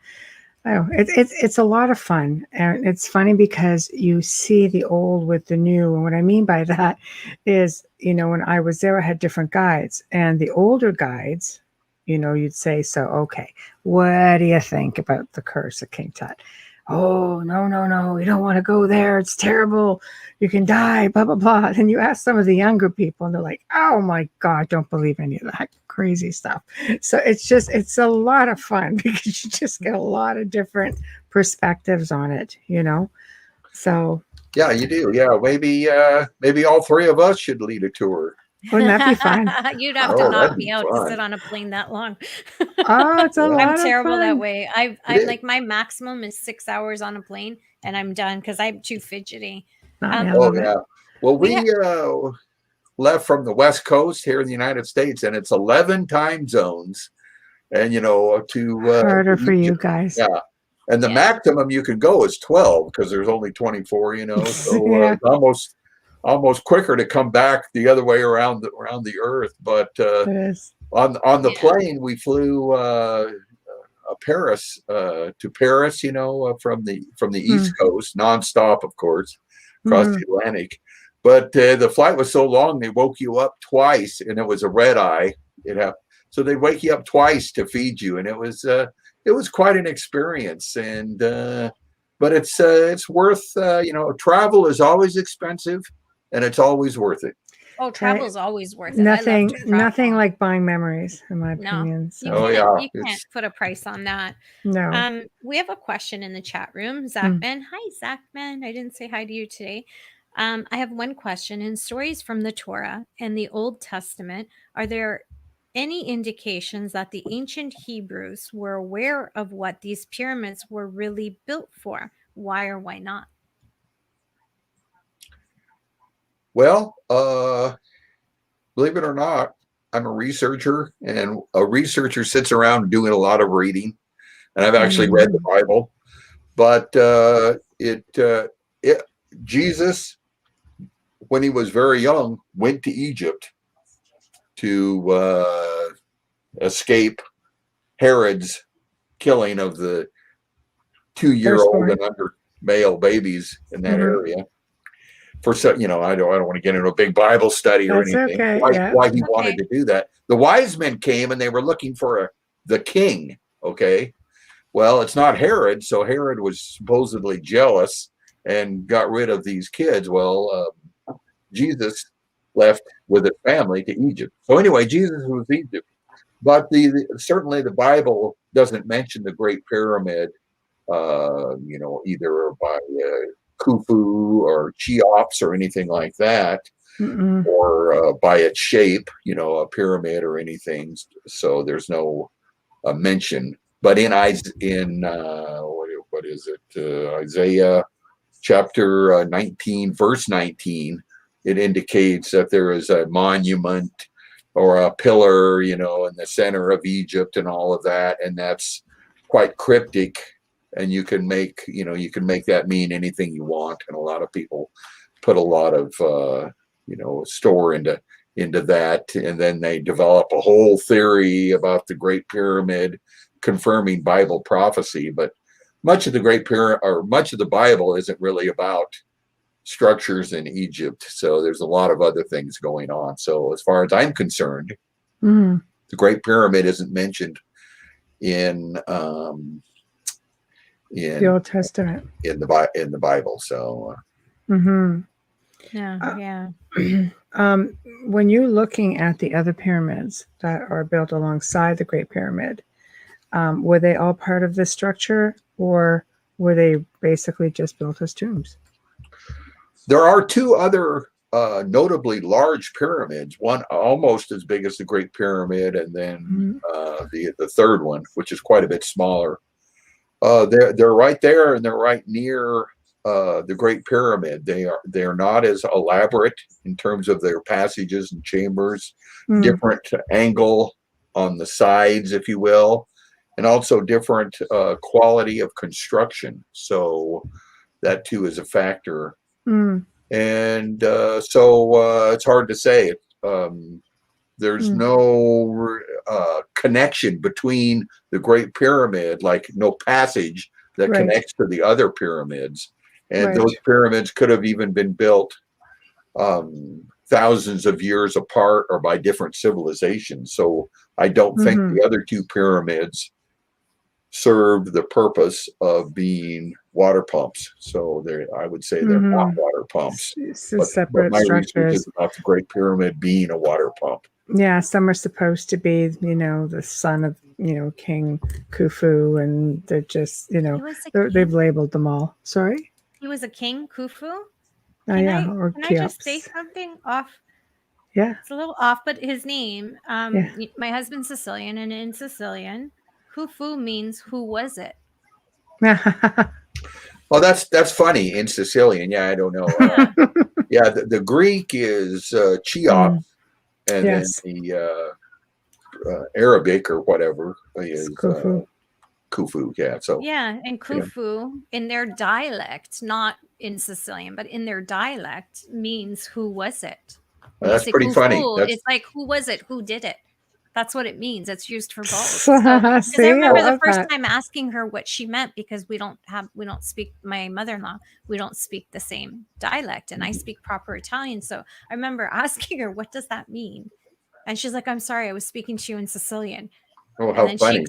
it's a lot of fun, and it's funny because you see the old with the new. And what I mean by that is, when I was there, I had different guides, and the older guides, you'd say, "So, okay, what do you think about the curse of King Tut?" Oh, no, no, no, you don't want to go there. It's terrible. You can die, blah, blah, blah. And you ask some of the younger people, and they're like, oh my God, don't believe any of that crazy stuff. So it's a lot of fun because you just get a lot of different perspectives on it. So yeah, you do. Yeah, maybe all three of us should lead a tour. wouldn't that be fun? You'd have to Oh, knock that'd me be out to sit fun. on a plane that long. Oh, it's a Yeah, I'm lot of terrible that fun. way. I'm it is. like my maximum is 6 hours on a plane, and I'm done because I'm too fidgety. I Um, Oh, love it. yeah. Well, we we ha- left from the West Coast here in the United States, and it's 11 time zones, and Harder to for you Egypt. guys. Yeah, and the yeah. maximum you can go is 12 because there's only 24. So Yeah. it's almost quicker to come back the other way around the Earth. But It is. on the Yeah. plane, we flew Paris to Paris, from the East Mm. Coast, nonstop, of course, across Hmm. the Atlantic. But the flight was so long, they woke you up twice, and it was a red eye. So they wake you up twice to feed you, and it was quite an experience. And but it's worth. Travel is always expensive, and it's always worth it. Oh, Right. travel's always worth it. I love to Nothing travel. like buying memories, in my No, opinion. you So Oh can't. yeah, You can't it's put a price on that. no. We have a question in the chat room. Mm. Zachman. Hi, Zachman. I didn't say hi to you today. I have one question. In stories from the Torah and the Old Testament, are there any indications that the ancient Hebrews were aware of what these pyramids were really built for? Why or why not? well. Believe it or not, I'm a researcher, and a researcher sits around doing a lot of reading. And I've actually read the Mhm. Bible, but it Jesus, when he was very young, went to Egypt to escape Herod's killing of the 2-year-old Firstborn. and under male babies in that Hmm. area. I don't want to get into a big Bible study or That's anything. okay. Yeah. Why he It's wanted okay. to do that? The wise men came and they were looking for the king. Okay, well, it's not Herod, so Herod was supposedly jealous and got rid of these kids. Well, Jesus left with his family to Egypt. So anyway, Jesus was Egypt, but certainly the Bible doesn't mention the Great Pyramid, either by Khufu or Cheops or anything like that, Mm-mm. or by its shape, a pyramid or anything. So there's no mention. But what is it? Isaiah chapter 19, verse 19, it indicates that there is a monument or a pillar, in the center of Egypt and all of that, and that's quite cryptic. And you can make that mean anything you want, and a lot of people put a lot of store into that, and then they develop a whole theory about the Great Pyramid, confirming Bible prophecy. But much of the Great Pyramid, or much of the Bible, isn't really about structures in Egypt. So there's a lot of other things going on. So as far as I'm concerned, Mm. the Great Pyramid isn't mentioned in The Old Testament. in the Bible. So Mm-hmm. Yeah. When you're looking at the other pyramids that are built alongside the Great Pyramid, were they all part of the structure, or were they basically just built as tombs? there are two other notably large pyramids, one almost as big as the Great Pyramid, and then the third one, which is quite a bit smaller. They're right there, and they're right near the Great Pyramid. They're not as elaborate in terms of their passages and chambers, different angle on the sides, if you will, and also different quality of construction. So that too is a factor. And so it's hard to say. There's no connection between the Great Pyramid, like no passage that connects to the other pyramids. And those pyramids could have even been built thousands of years apart or by different civilizations. So I don't think the other two pyramids served the purpose of being water pumps. So I would say they're not water pumps. Separate but my structures. research is about the Great Pyramid being a water pump. Yeah, some are supposed to be, the son of, King Khufu, and they're just, they've labeled them all. Sorry? He was a king, Khufu? Or Can I just say something off? Yeah. It's a little off, but his name, my husband's Sicilian, and in Sicilian, Khufu means who was it? Well, that's funny in Sicilian. Yeah, I don't know. The Greek is Cheops, and then the Arabic or whatever is Khufu. Yeah. So and Khufu in their dialect, not in Sicilian, but in their dialect means who was it? That's pretty Khufu, funny. It's like who was it? Who did it? That's what it means. It's used for both. So, I remember the first time asking her what she meant, because we don't speak, my mother-in-law, we don't speak the same dialect, and I speak proper Italian. So I remember asking her, what does that mean? And she's like, I'm sorry, I was speaking to you in Sicilian. Oh, how funny.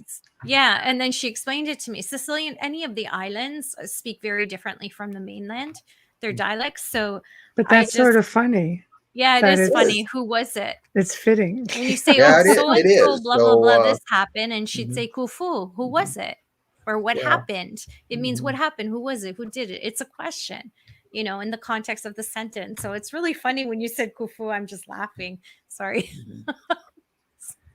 And then she explained it to me. Sicilian, any of the islands speak very differently from the mainland, their dialects. So, but that's sort of funny. Yeah, it is funny. Who was it? It's fitting. When you say, so and so, blah, blah, blah, this happened, and she'd say, Khufu, who was it? Or what happened? It means what happened? Who was it? Who did it? It's a question, in the context of the sentence. So it's really funny when you said Khufu. I'm just laughing. Sorry.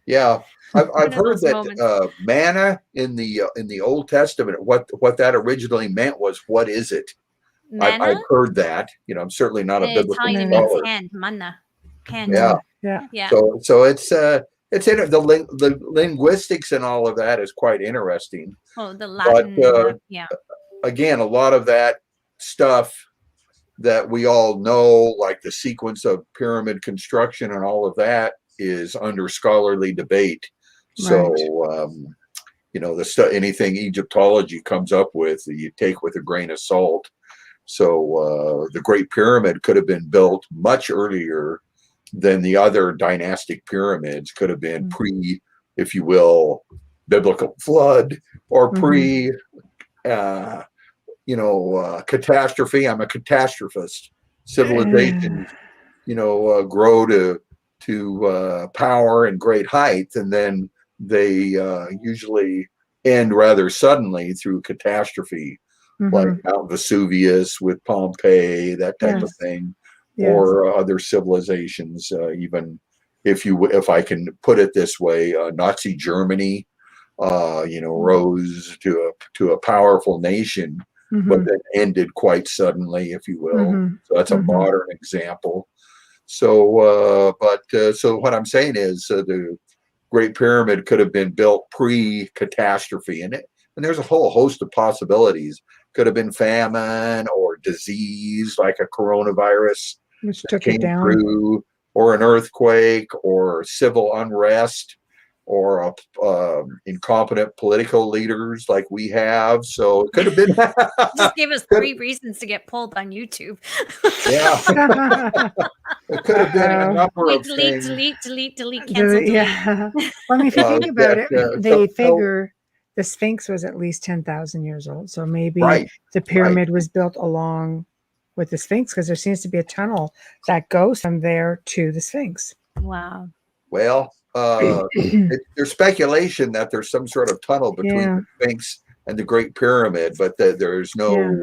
Yeah, I've heard that manna in the Old Testament, what that originally meant was, what is it? I've heard that. I'm certainly not a biblical Italian scholar. means hand, manna. Hand. Yeah. So it's in the linguistics and all of that is quite interesting. Oh, the Latin. But, again, a lot of that stuff that we all know, like the sequence of pyramid construction and all of that, is under scholarly debate. So, anything Egyptology comes up with, you take with a grain of salt. So the Great Pyramid could have been built much earlier than the other dynastic pyramids. Could have been pre, if you will, biblical flood, or pre, catastrophe. I'm a catastrophist. Civilizations, grow to power and great height, and then they usually end rather suddenly through catastrophe. Like Mount Vesuvius with Pompeii, that type of thing, or other civilizations. Even if I can put it this way, Nazi Germany, rose to a powerful nation, but then ended quite suddenly, if you will. So that's a modern example. So, so what I'm saying is, the Great Pyramid could have been built pre-catastrophe, and there's a whole host of possibilities. Could have been famine or disease, like a coronavirus, which took it down, through, or an earthquake, or civil unrest, or incompetent political leaders like we have. So it could have been. Just gave us 3 reasons to get pulled on YouTube. Yeah. It could have been a number of things. Delete, cancel, delete. Yeah. Well, if you think about it, they figure the Sphinx was at least 10,000 years old. So maybe Right. the pyramid was built along with the Sphinx, because there seems to be a tunnel that goes from there to the Sphinx. Wow. Well, there's speculation that there's some sort of tunnel between Yeah. the Sphinx and the Great Pyramid, but there's no, Yeah.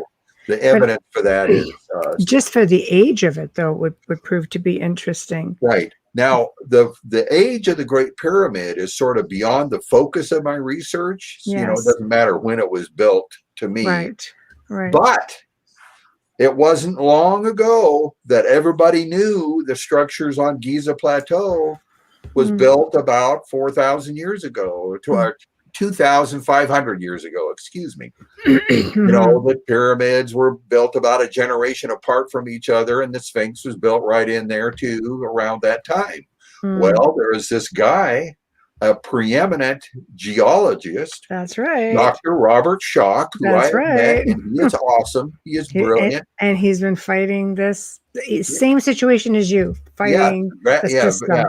the evidence for that is Just for the age of it, though, would prove to be interesting. right. Now, the age of the Great Pyramid is sort of beyond the focus of my research. You know, it Yes. doesn't matter when it was built to me. Right. Right. But it wasn't long ago that everybody knew the structures on Giza Plateau was built about 4,000 years ago, 2,500 years ago, excuse me. You know, the pyramids were built about a generation apart from each other, and the Sphinx was built right in there too around that time. Well, there is this guy, a preeminent geologist. That's right. Dr. Robert Schoch, who That's I have met, right. and he is awesome. He is brilliant. And he's been fighting this same situation as you, fighting the system.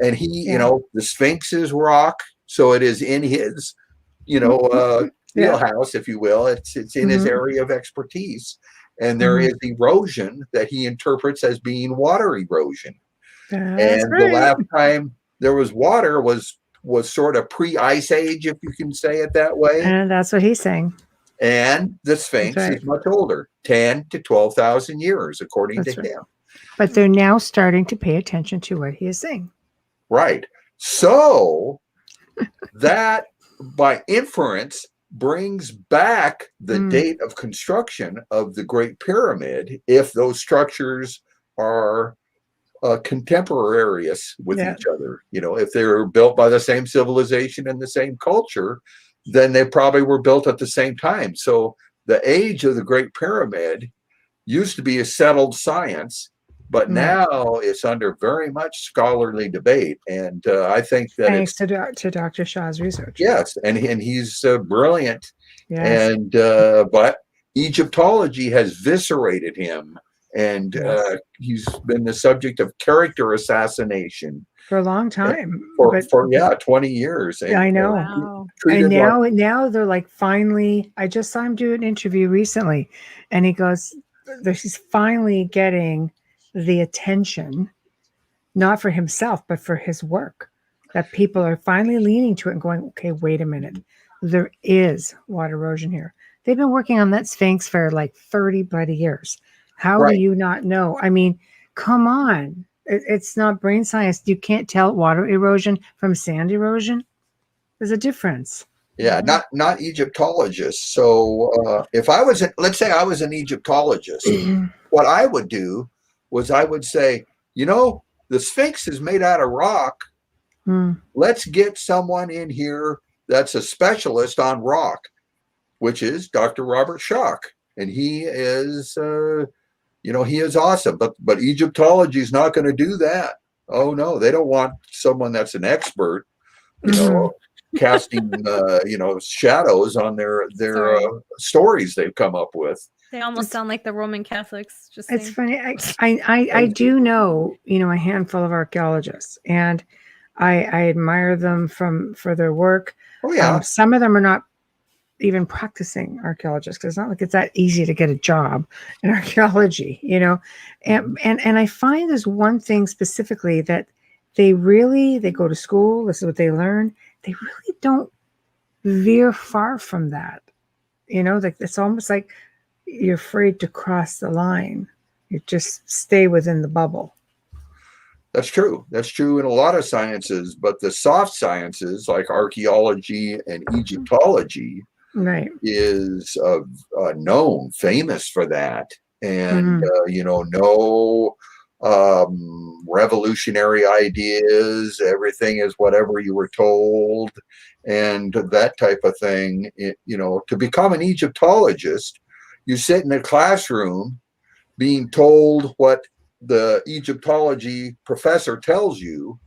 And he, you know, the Sphinx is rock, so it is in his, you know, wheelhouse, if you will. It's in his area of expertise. And there is erosion that he interprets as being water erosion. That's and right. the last time there was water was sort of pre-ice age, if you can say it that way. And that's what he's saying. And the Sphinx is much older, 10 to 12,000 years, according to him. But they're now starting to pay attention to what he is saying. Right. So that, by inference, brings back the date of construction of the Great Pyramid, if those structures are contemporaneous with each other. You know, if they're built by the same civilization and the same culture, then they probably were built at the same time. So the age of the Great Pyramid used to be a settled science, but now it's under very much scholarly debate. And I think that thanks to Dr. Shah's research. Yes, and he's brilliant. Yes. And but Egyptology has viscerated him, and he's been the subject of character assassination for a long time. For 20 years. And, I know. And now they're like, finally, I just saw him do an interview recently, and he goes, he's finally getting the attention, not for himself, but for his work, that people are finally leaning to it and going, okay, wait a minute. There is water erosion here. They've been working on that Sphinx for like 30 bloody years. How do you not know? I mean, come on. It's not brain science. You can't tell water erosion from sand erosion. There's a difference. Yeah, not Egyptologists. So if I was, let's say I was an Egyptologist, what I would do was I would say, you know, the Sphinx is made out of rock. Let's get someone in here that's a specialist on rock, which is Dr. Robert Schoch. And he is, you know, he is awesome. But Egyptology is not going to do that. Oh, no, they don't want someone that's an expert, you know, casting, you know, shadows on their stories they've come up with. They almost sound like the Roman Catholics. Just it's funny. I do know, you know, a handful of archaeologists, and I admire them for their work. Oh yeah. Some of them are not even practicing archaeologists, because it's not like it's that easy to get a job in archaeology, you know. And I find there's one thing specifically that they go to school. This is what they learn. They really don't veer far from that. You know, like it's almost like you're afraid to cross the line. You just stay within the bubble. That's true. That's true in a lot of sciences, but the soft sciences like archaeology and Egyptology is known, famous for that. And, you know, no revolutionary ideas. Everything is whatever you were told and that type of thing. You know, to become an Egyptologist, you sit in a classroom being told what the Egyptology professor tells you,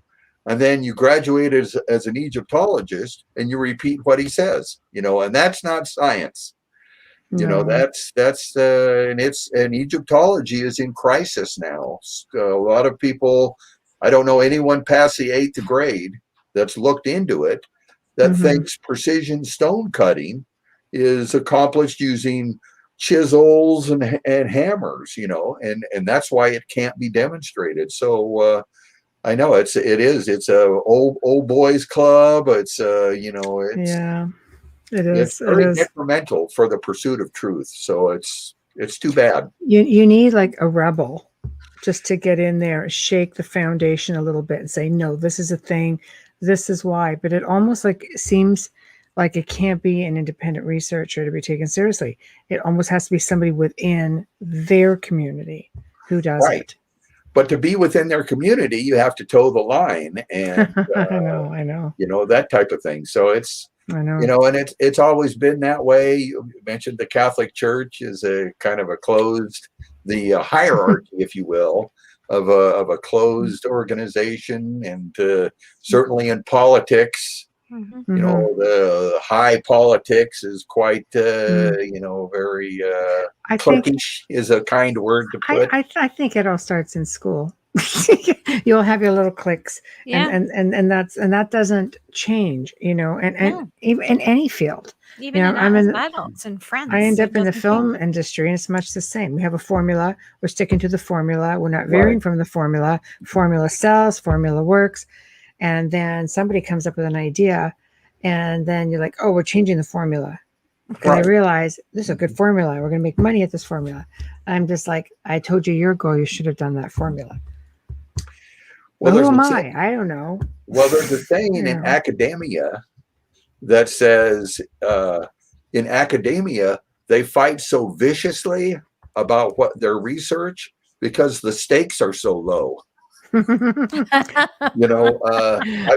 and then you graduate as an Egyptologist and you repeat what he says, you know, and that's not science. You know, and Egyptology is in crisis now. A lot of people, I don't know anyone past the 8th grade that's looked into it, that thinks precision stone cutting is accomplished using chisels and hammers, and that's why it can't be demonstrated. So I know it's a old boys club. It's Yeah, it's it very is. detrimental for the pursuit of truth. So it's too bad. You need like a rebel just to get in there, shake the foundation a little bit and say, no, this is a thing. This is why. But it almost like seems like it can't be an independent researcher to be taken seriously. It almost has to be somebody within their community who does Right. it. But to be within their community, you have to toe the line, and I know. that type of thing. So I know. and it's always been that way. You mentioned the Catholic Church is a kind of a closed, the hierarchy, if you will, of a closed organization, and certainly in politics, the high politics is quite, very I think cliquish is a kind word to put. I think it all starts in school. You'll have your little cliques, Yeah. and that doesn't change, and No. even in any field. Even in I'm as in. adults and friends. I end it up in the doesn't film change. industry, and it's much the same. We have a formula. We're sticking to the formula. We're not Right. veering from the formula. Formula sells. Formula works. And then somebody comes up with an idea, and then you're like, "Oh, we're changing the formula." And I Right. realize this is a good formula. We're going to make money at this formula. I'm just like, I told you a year ago you should have done that formula. Well, But who there's am a I? I don't know. there's a saying You in know. academia that says, in academia they fight so viciously about what their research because the stakes are so low. There we go.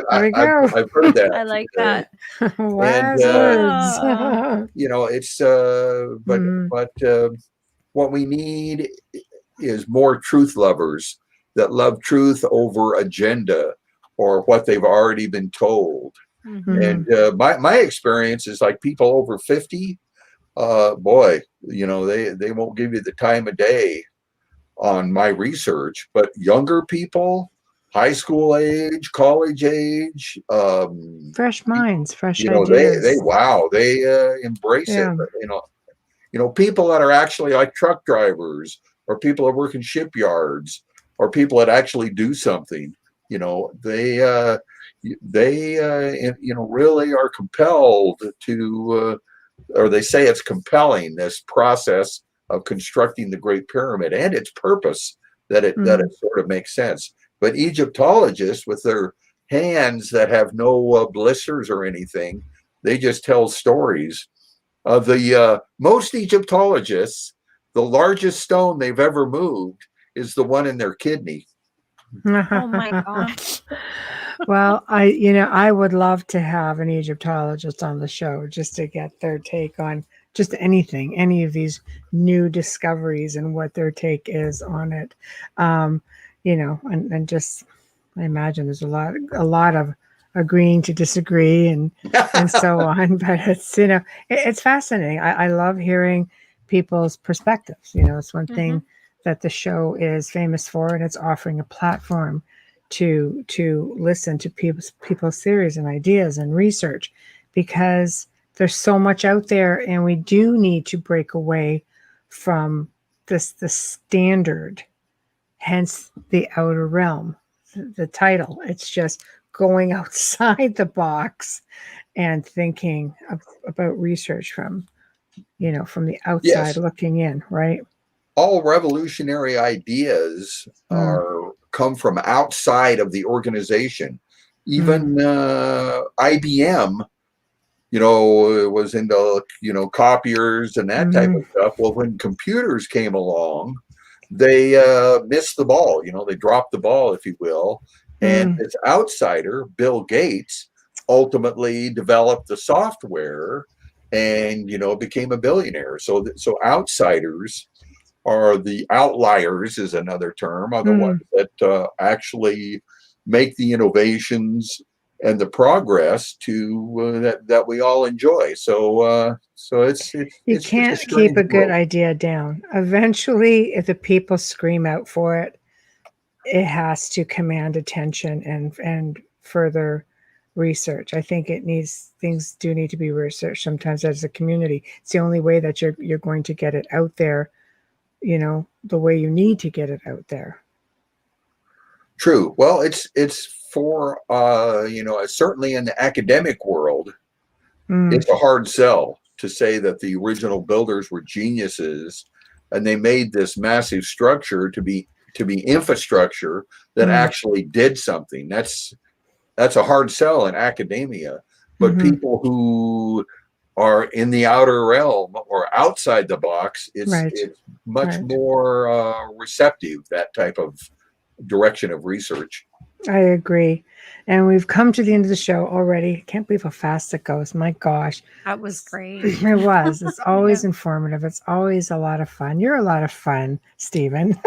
I've heard that. I like that. And Wise words. it's but what we need is more truth lovers that love truth over agenda or what they've already been told. And my experience is like people over 50, boy, they won't give you the time of day on my research, but younger people, high school age, college age, Fresh minds, fresh they ideas. they embrace it. Yeah. People that are actually like truck drivers or people that work in shipyards or people that actually do something, they really are compelled to, or they say it's compelling, this process of constructing the Great Pyramid and its purpose, that it sort of makes sense. But Egyptologists with their hands that have no blisters or anything, they just tell stories. The most Egyptologists, the largest stone they've ever moved is the one in their kidney. Oh my gosh. Well, I would love to have an Egyptologist on the show just to get their take on just anything, any of these new discoveries and what their take is on it. And just I imagine there's a lot of agreeing to disagree and so on. But it's fascinating. I love hearing people's perspectives. It's one thing that the show is famous for, and it's offering a platform to listen to people's theories and ideas and research, because there's so much out there, and we do need to break away from the standard, hence the outer realm, the title. It's just going outside the box and thinking about research from the outside looking in, right? All revolutionary ideas come from outside of the organization. Even IBM, was into copiers and that type of stuff. Well, when computers came along, they missed the ball. They dropped the ball, if you will. And this outsider, Bill Gates, ultimately developed the software and became a billionaire. So outsiders are the outliers, is another term, are the ones that actually make the innovations and the progress to that we all enjoy. So you can't keep a good idea down. Eventually, if the people scream out for it, it has to command attention and further research. I think things do need to be researched sometimes as a community. It's the only way that you're going to get it out there, the way you need to get it out there. True. Well, it's for certainly in the academic world, it's a hard sell to say that the original builders were geniuses and they made this massive structure to be infrastructure that actually did something. That's a hard sell in academia. But people who are in the outer realm or outside the box, it's much more receptive, that type of direction of research. I agree. And we've come to the end of the show already. Can't believe how fast it goes. My gosh. That was great. It was. It's always informative. It's always a lot of fun. You're a lot of fun, Stephen.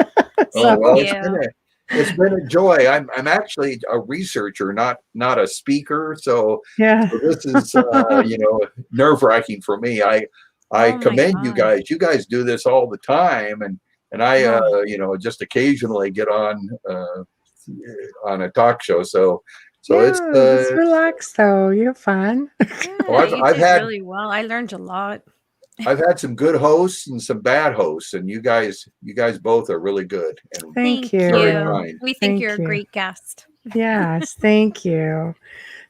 It's been a joy. I'm actually a researcher, not a speaker. So this is nerve-wracking for me. I commend you guys. You guys do this all the time, and I just occasionally get on a talk show. So it's relaxed though. You have fun. I've had really well. I learned a lot. I've had some good hosts and some bad hosts, and you guys both are really good. And thank you. We think you're a great guest. Yes, thank you.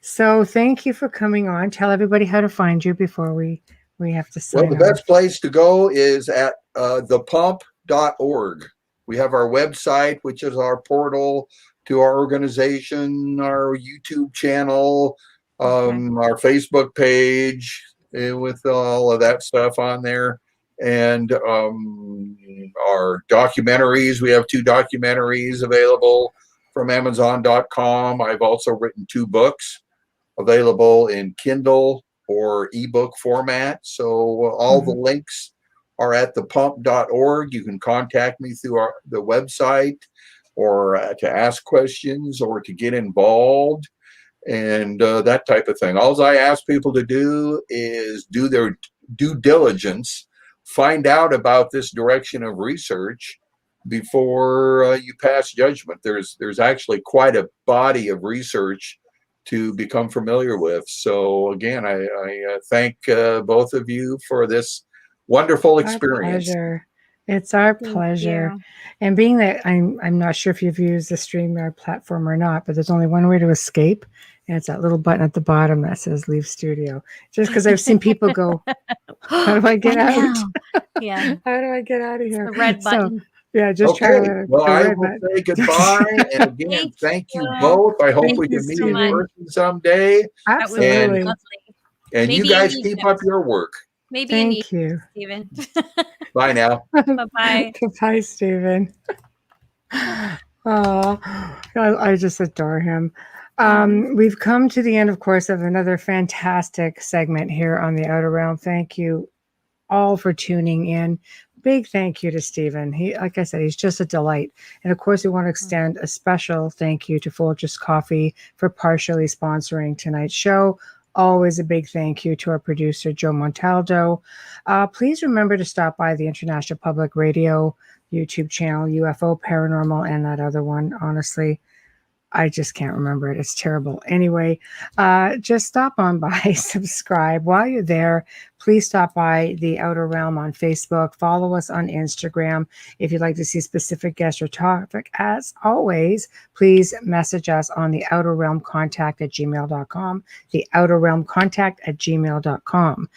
So thank you for coming on. Tell everybody how to find you before we have to sign off. The best place to go is at thepump.org. We have our website, which is our portal to our organization, our YouTube channel, our Facebook page, with all of that stuff on there, and our documentaries. We have 2 documentaries available from Amazon.com. I've also written 2 books available in Kindle or ebook format. So all the links are at thepump.org. You can contact me through the website, or to ask questions, or to get involved, and that type of thing. All I ask people to do is do their due diligence, find out about this direction of research before you pass judgment. There's actually quite a body of research to become familiar with. So again, I thank both of you for this wonderful experience. It's our pleasure. And being that I'm not sure if you've used the StreamYard platform or not, but there's only one way to escape, and it's that little button at the bottom that says Leave Studio. Just because I've seen people go, how do I get out? Yeah. How do I get out of here? The red button. So, just try to. Well, I will say goodbye, and again, thank you both. I hope we can meet in person someday. Absolutely. And you guys keep up your work. Maybe thank you, Stephen. Bye now. Bye-bye. Goodbye, Stephen. Oh, I just adore him. We've come to the end, of course, of another fantastic segment here on the Outer Realm. Thank you all for tuning in. Big thank you to Stephen. Like I said, he's just a delight. And of course, we want to extend a special thank you to Folgers Coffee for partially sponsoring tonight's show. Always a big thank you to our producer, Joe Montaldo. Please remember to stop by the International Public Radio YouTube channel, UFO Paranormal, and that other one. Honestly, I just can't remember it. It's terrible. Anyway, just stop on by, subscribe. While you're there, please stop by The Outer Realm on Facebook. Follow us on Instagram. If you'd like to see specific guests or topic, as always, please message us on the Outer Realm Contact at gmail.com. The Outer Realm Contact at gmail.com.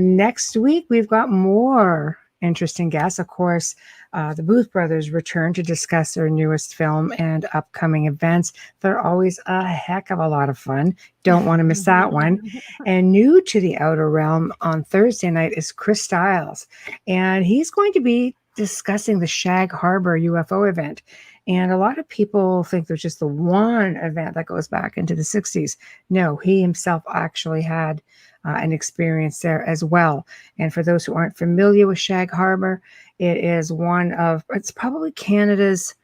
Next week, we've got more interesting guests. Of course, the Booth brothers return to discuss their newest film and upcoming events. They're always a heck of a lot of fun. Don't want to miss that one. And new to the Outer Realm on Thursday night is Chris Stiles, and he's going to be discussing the Shag Harbor UFO event. And a lot of people think there's just the one event that goes back into the 60s. No, he himself actually had an experience there as well. And for those who aren't familiar with Shag Harbor, it's probably Canada's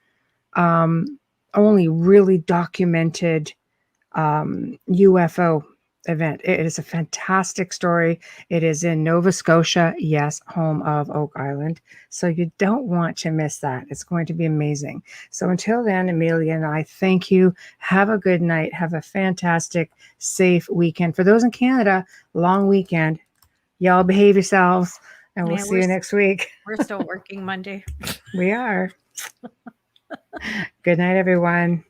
only really documented UFO event. It is a fantastic story. It is in Nova Scotia, yes, home of Oak Island. So you don't want to miss that. It's going to be amazing. So until then, Amelia and I thank you. Have a good night. Have a fantastic, safe weekend. For those in Canada, long weekend. Y'all behave yourselves, and we'll Yeah, see you next week. We're still working Monday. We are. Good night, everyone.